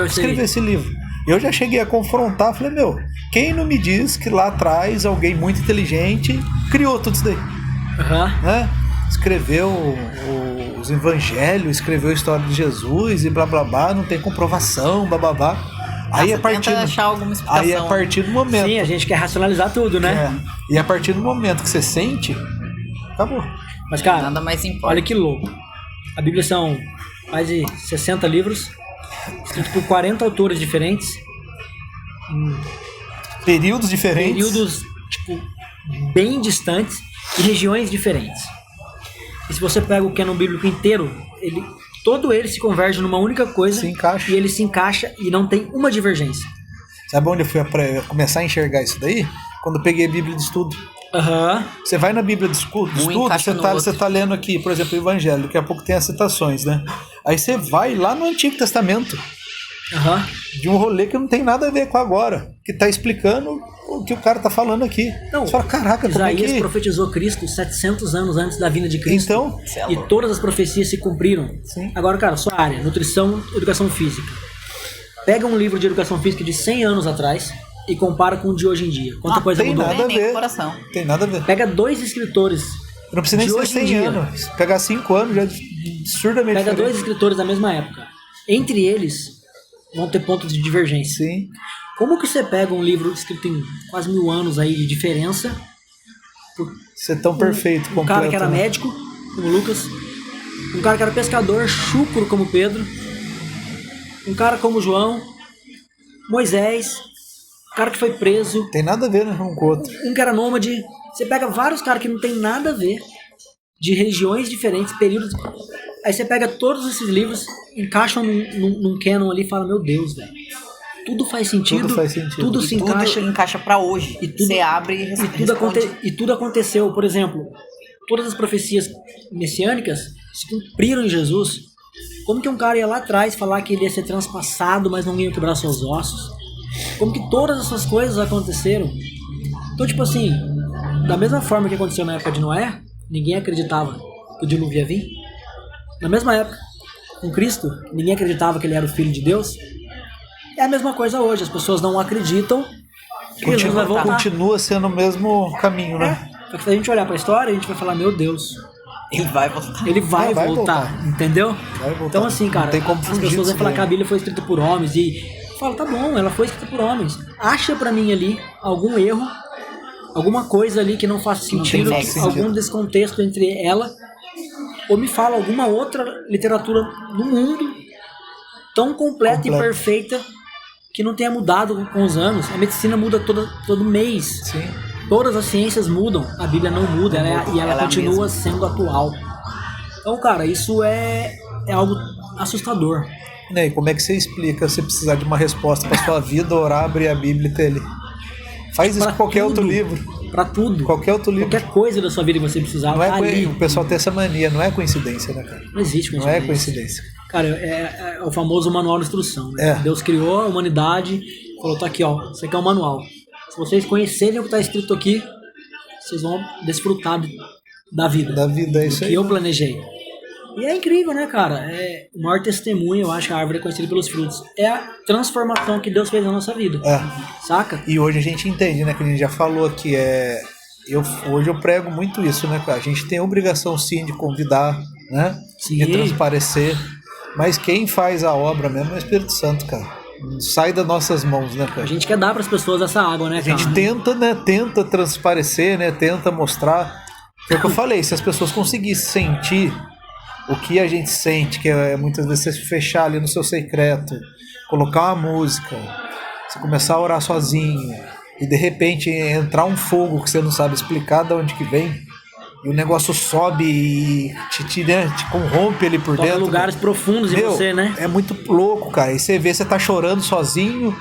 escreveu esse livro? Eu já cheguei a confrontar, falei, quem não me diz que lá atrás alguém muito inteligente criou tudo isso daí? Né? Escreveu os evangelhos, escreveu a história de Jesus e blá blá blá, não tem comprovação, blá blá blá. Aí a partir do momento. Sim, a gente quer racionalizar tudo, né? E a partir do momento que você sente, acabou. Mas, cara, nada mais importa. Olha que louco. A Bíblia são mais de 60 livros, escritos por 40 autores diferentes. Períodos diferentes. Períodos, tipo, bem distantes e regiões diferentes. E se você pega o cânon bíblico inteiro, todo ele se converge numa única coisa. Se encaixa. E ele se encaixa e não tem uma divergência. Sabe onde eu fui começar a enxergar isso daí? Quando eu peguei a Bíblia de estudo. Você vai na Bíblia de estudo, você tá lendo aqui, por exemplo, o Evangelho, daqui a pouco tem as citações, né? Aí você vai lá no Antigo Testamento, de um rolê que não tem nada a ver com agora, que tá explicando o que o cara tá falando aqui. Não, você fala, caraca, Isaías profetizou Cristo 700 anos antes da vinda de Cristo. Então, e todas as profecias se cumpriram. Sim. Agora, cara, sua área, nutrição, educação física. Pega um livro de educação física de 100 anos atrás e compara com o de hoje em dia. Quanta coisa mudou. Nada a ver. Tem nada a ver. Pega 2 escritores. Não precisa nem ser 100 anos. Pegar 5 anos já é absurdamente Pega diferente. 2 escritores da mesma época. Entre eles vão ter pontos de divergência. Sim. Como que você pega um livro escrito em quase 1000 anos aí de diferença? Ser tão perfeito, completo. Um cara que era médico, como Lucas. Um cara que era pescador, chúcaro, como Pedro. Um cara como João. Moisés. Um cara que foi preso. Tem nada a ver, né, um com o outro. Um que era nômade. Você pega vários caras que não tem nada a ver. De religiões diferentes, períodos. Aí você pega todos esses livros, encaixam num canon ali e fala, meu Deus, velho. Tudo faz sentido. Tudo se encaixa. Tudo encaixa pra hoje. E tudo, você abre e tudo aconteceu. Por exemplo, todas as profecias messiânicas se cumpriram em Jesus. Como que um cara ia lá atrás falar que ele ia ser transpassado, mas não ia quebrar seus ossos? Como que todas essas coisas aconteceram? Então, tipo assim, da mesma forma que aconteceu na época de Noé, ninguém acreditava que o dilúvio ia vir. Na mesma época, com Cristo, ninguém acreditava que ele era o Filho de Deus. É a mesma coisa hoje, as pessoas não acreditam que Jesus vai voltar. Continua sendo o mesmo caminho, né? Só que se a gente olhar pra história, a gente vai falar, meu Deus, ele vai voltar. Ele vai voltar, entendeu? Vai voltar. Então assim, cara, as pessoas vão falar que a Bíblia foi escrita por homens e fala, tá bom, ela foi escrita por homens. Acha pra mim ali algum erro, alguma coisa ali que não faz sentido, algum descontexto entre ela, ou me fala alguma outra literatura no mundo tão completa e perfeita que não tenha mudado com os anos. A medicina muda todo mês. Sim. Todas as ciências mudam, a Bíblia não muda, ela continua sendo atual. Então, cara, isso é algo assustador. E como é que você explica você precisar de uma resposta para sua vida, orar, abrir a Bíblia e ter ele? Faz isso com qualquer outro livro. Pra tudo. Qualquer outro livro. Qualquer coisa da sua vida que você precisar. Não é o pessoal tem essa mania, não é coincidência, né, cara? Não existe coincidência. Não é coincidência. Cara, é o famoso manual de instrução, né? Deus criou a humanidade, falou, tá aqui, ó, isso aqui é um manual. Se vocês conhecerem o que está escrito aqui, vocês vão desfrutar da vida. Da vida, é isso aí. Que eu planejei. E é incrível, né, cara? O maior testemunho, eu acho que a árvore é conhecida pelos frutos. É a transformação que Deus fez na nossa vida. Saca? E hoje a gente entende, né, que a gente já falou aqui, hoje eu prego muito isso, né, cara? A gente tem a obrigação, sim, de convidar, né? Sim. De transparecer. Mas quem faz a obra mesmo é o Espírito Santo, cara. Sai das nossas mãos, né, cara? A gente quer dar para as pessoas essa água, né, cara? A gente tenta transparecer, né? Tenta mostrar. Foi o que eu falei, se as pessoas conseguissem sentir o que a gente sente, que é muitas vezes você se fechar ali no seu secreto, colocar uma música, você começar a orar sozinho, e de repente entrar um fogo que você não sabe explicar de onde que vem, e o negócio sobe e te corrompe ali por Toca dentro. lugares profundos em você, né? É muito louco, cara. E você vê, você tá chorando sozinho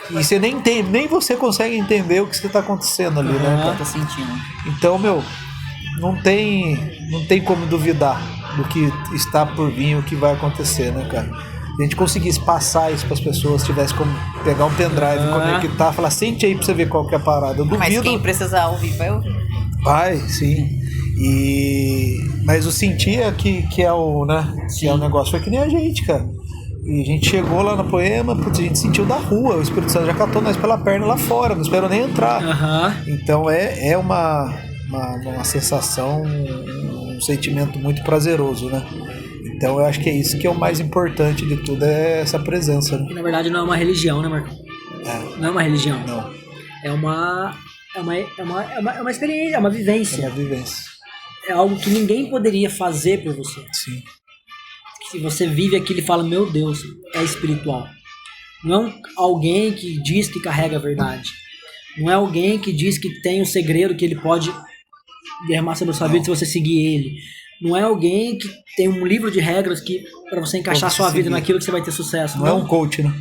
e você nem entende, nem você consegue entender o que tá acontecendo ali, né, cara? Tá sentindo. Então, meu, não tem como duvidar do que está por vir, o que vai acontecer, né, cara? Se a gente conseguisse passar isso para as pessoas, tivesse como pegar um pendrive, conectar, falar, sente aí pra você ver qual que é a parada. Eu duvido. Mas quem precisar ouvir, vai ouvir. Vai, sim. Mas o sentir é que é o, né? Que é o negócio. Foi que nem a gente, cara. E a gente chegou lá no Poema, putz, a gente sentiu da rua. O Espírito Santo já catou nós pela perna lá fora, não esperou nem entrar. Então é uma sensação, um sentimento muito prazeroso, né? Então eu acho que é isso que é o mais importante de tudo, é essa presença, né? Que na verdade não é uma religião, né, Marco? Não é uma religião. Não. É uma experiência, é uma vivência. É uma vivência. É algo que ninguém poderia fazer por você. Sim. Se você vive aquilo e fala, meu Deus, é espiritual. Não é alguém que diz que carrega a verdade. Não é alguém que diz que tem um segredo que ele pode derramar sobre a sua vida se você seguir ele. Não é alguém que tem um livro de regras que para você encaixar a sua vida naquilo que você vai ter sucesso. Não é um coach, né?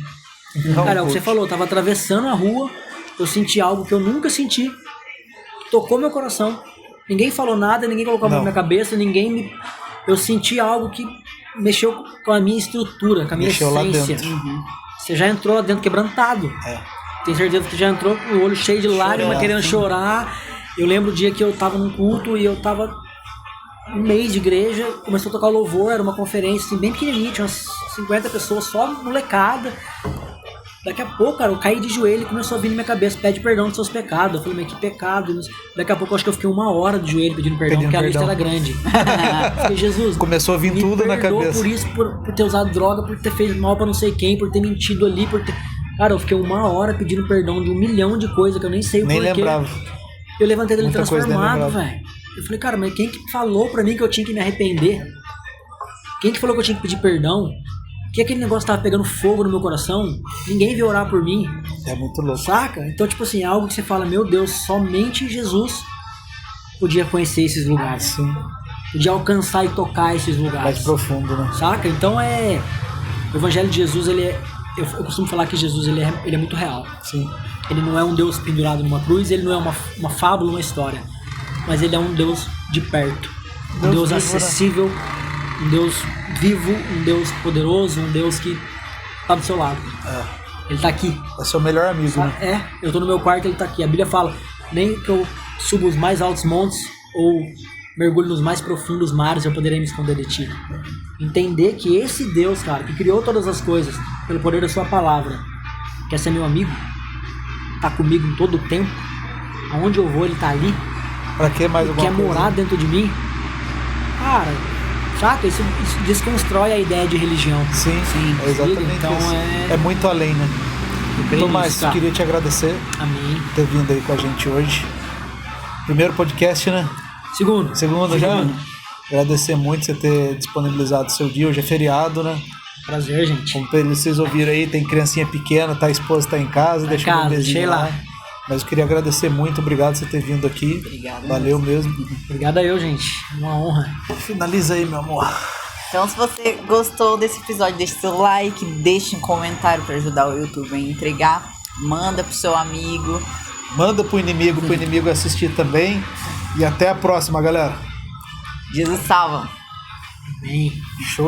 Cara, é o que você falou, eu tava atravessando a rua, eu senti algo que eu nunca senti, tocou meu coração. Ninguém falou nada, ninguém colocou a mão na minha cabeça, eu senti algo que mexeu com a minha estrutura, com a minha essência. Lá dentro. Você já entrou lá dentro quebrantado. Tenho certeza que você já entrou com o olho cheio de lágrimas, querendo chorar. Eu lembro o dia que eu tava num culto e eu tava um mês de igreja, começou a tocar louvor, era uma conferência assim, bem pequenininha, tinha umas 50 pessoas, só molecada. Daqui a pouco, cara, eu caí de joelho e começou a vir na minha cabeça, pede perdão dos seus pecados. Eu falei, mas que pecado? Daqui a pouco eu acho que eu fiquei 1 hora de joelho pedindo perdão, porque a lista era grande. Eu falei, Jesus, começou a vir tudo na cabeça. Por isso, por ter usado droga, por ter feito mal pra não sei quem, por ter mentido ali, por ter... Cara, eu fiquei 1 hora pedindo perdão de 1 milhão de coisas que eu nem sei o porquê. Nem lembrava. Eu levantei dele transformado, velho. Eu falei, cara, mas quem que falou pra mim que eu tinha que me arrepender? Quem que falou que eu tinha que pedir perdão? Que aquele negócio tava pegando fogo no meu coração? Ninguém veio orar por mim. É muito louco. Saca? Então, tipo assim, é algo que você fala, meu Deus, somente Jesus podia conhecer esses lugares. Sim. Podia alcançar e tocar esses lugares. Mais profundo, né? Saca? Então o Evangelho de Jesus, eu costumo falar que Jesus ele é muito real. Sim. Ele não é um Deus pendurado numa cruz, ele não é uma fábula, uma história. Mas ele é um Deus de perto. Um Deus acessível, né? Um Deus vivo, um Deus poderoso, um Deus que tá do seu lado. Ele tá aqui. É seu melhor amigo, né? Eu tô no meu quarto, ele tá aqui. A Bíblia fala, nem que eu suba os mais altos montes ou mergulho nos mais profundos mares, eu poderei me esconder de ti. Entender que esse Deus, cara, que criou todas as coisas pelo poder da sua palavra, quer ser meu amigo, tá comigo em todo o tempo, aonde eu vou ele tá ali, pra que mais alguma quer coisa? Morar dentro de mim, cara, saca? Isso desconstrói a ideia de religião. Sim, é exatamente então isso. É muito além, né? Tomás, eu queria te agradecer. Amém. Por ter vindo aí com a gente hoje. Primeiro podcast, né? Segundo já? Agradecer muito você ter disponibilizado o seu dia. Hoje é feriado, né? Prazer, gente. Como vocês ouviram aí, tem criancinha pequena, tá? A esposa tá em casa, deixa o bebezinho lá. Mas eu queria agradecer muito, obrigado por você ter vindo aqui. Obrigado. Valeu mesmo. Obrigado a eu, gente. Uma honra. Finaliza aí, meu amor. Então, se você gostou desse episódio, deixe seu like, deixe um comentário para ajudar o YouTube a entregar. Manda pro seu amigo. Manda pro inimigo assistir também. E até a próxima, galera. Jesus salva. Amém. Show.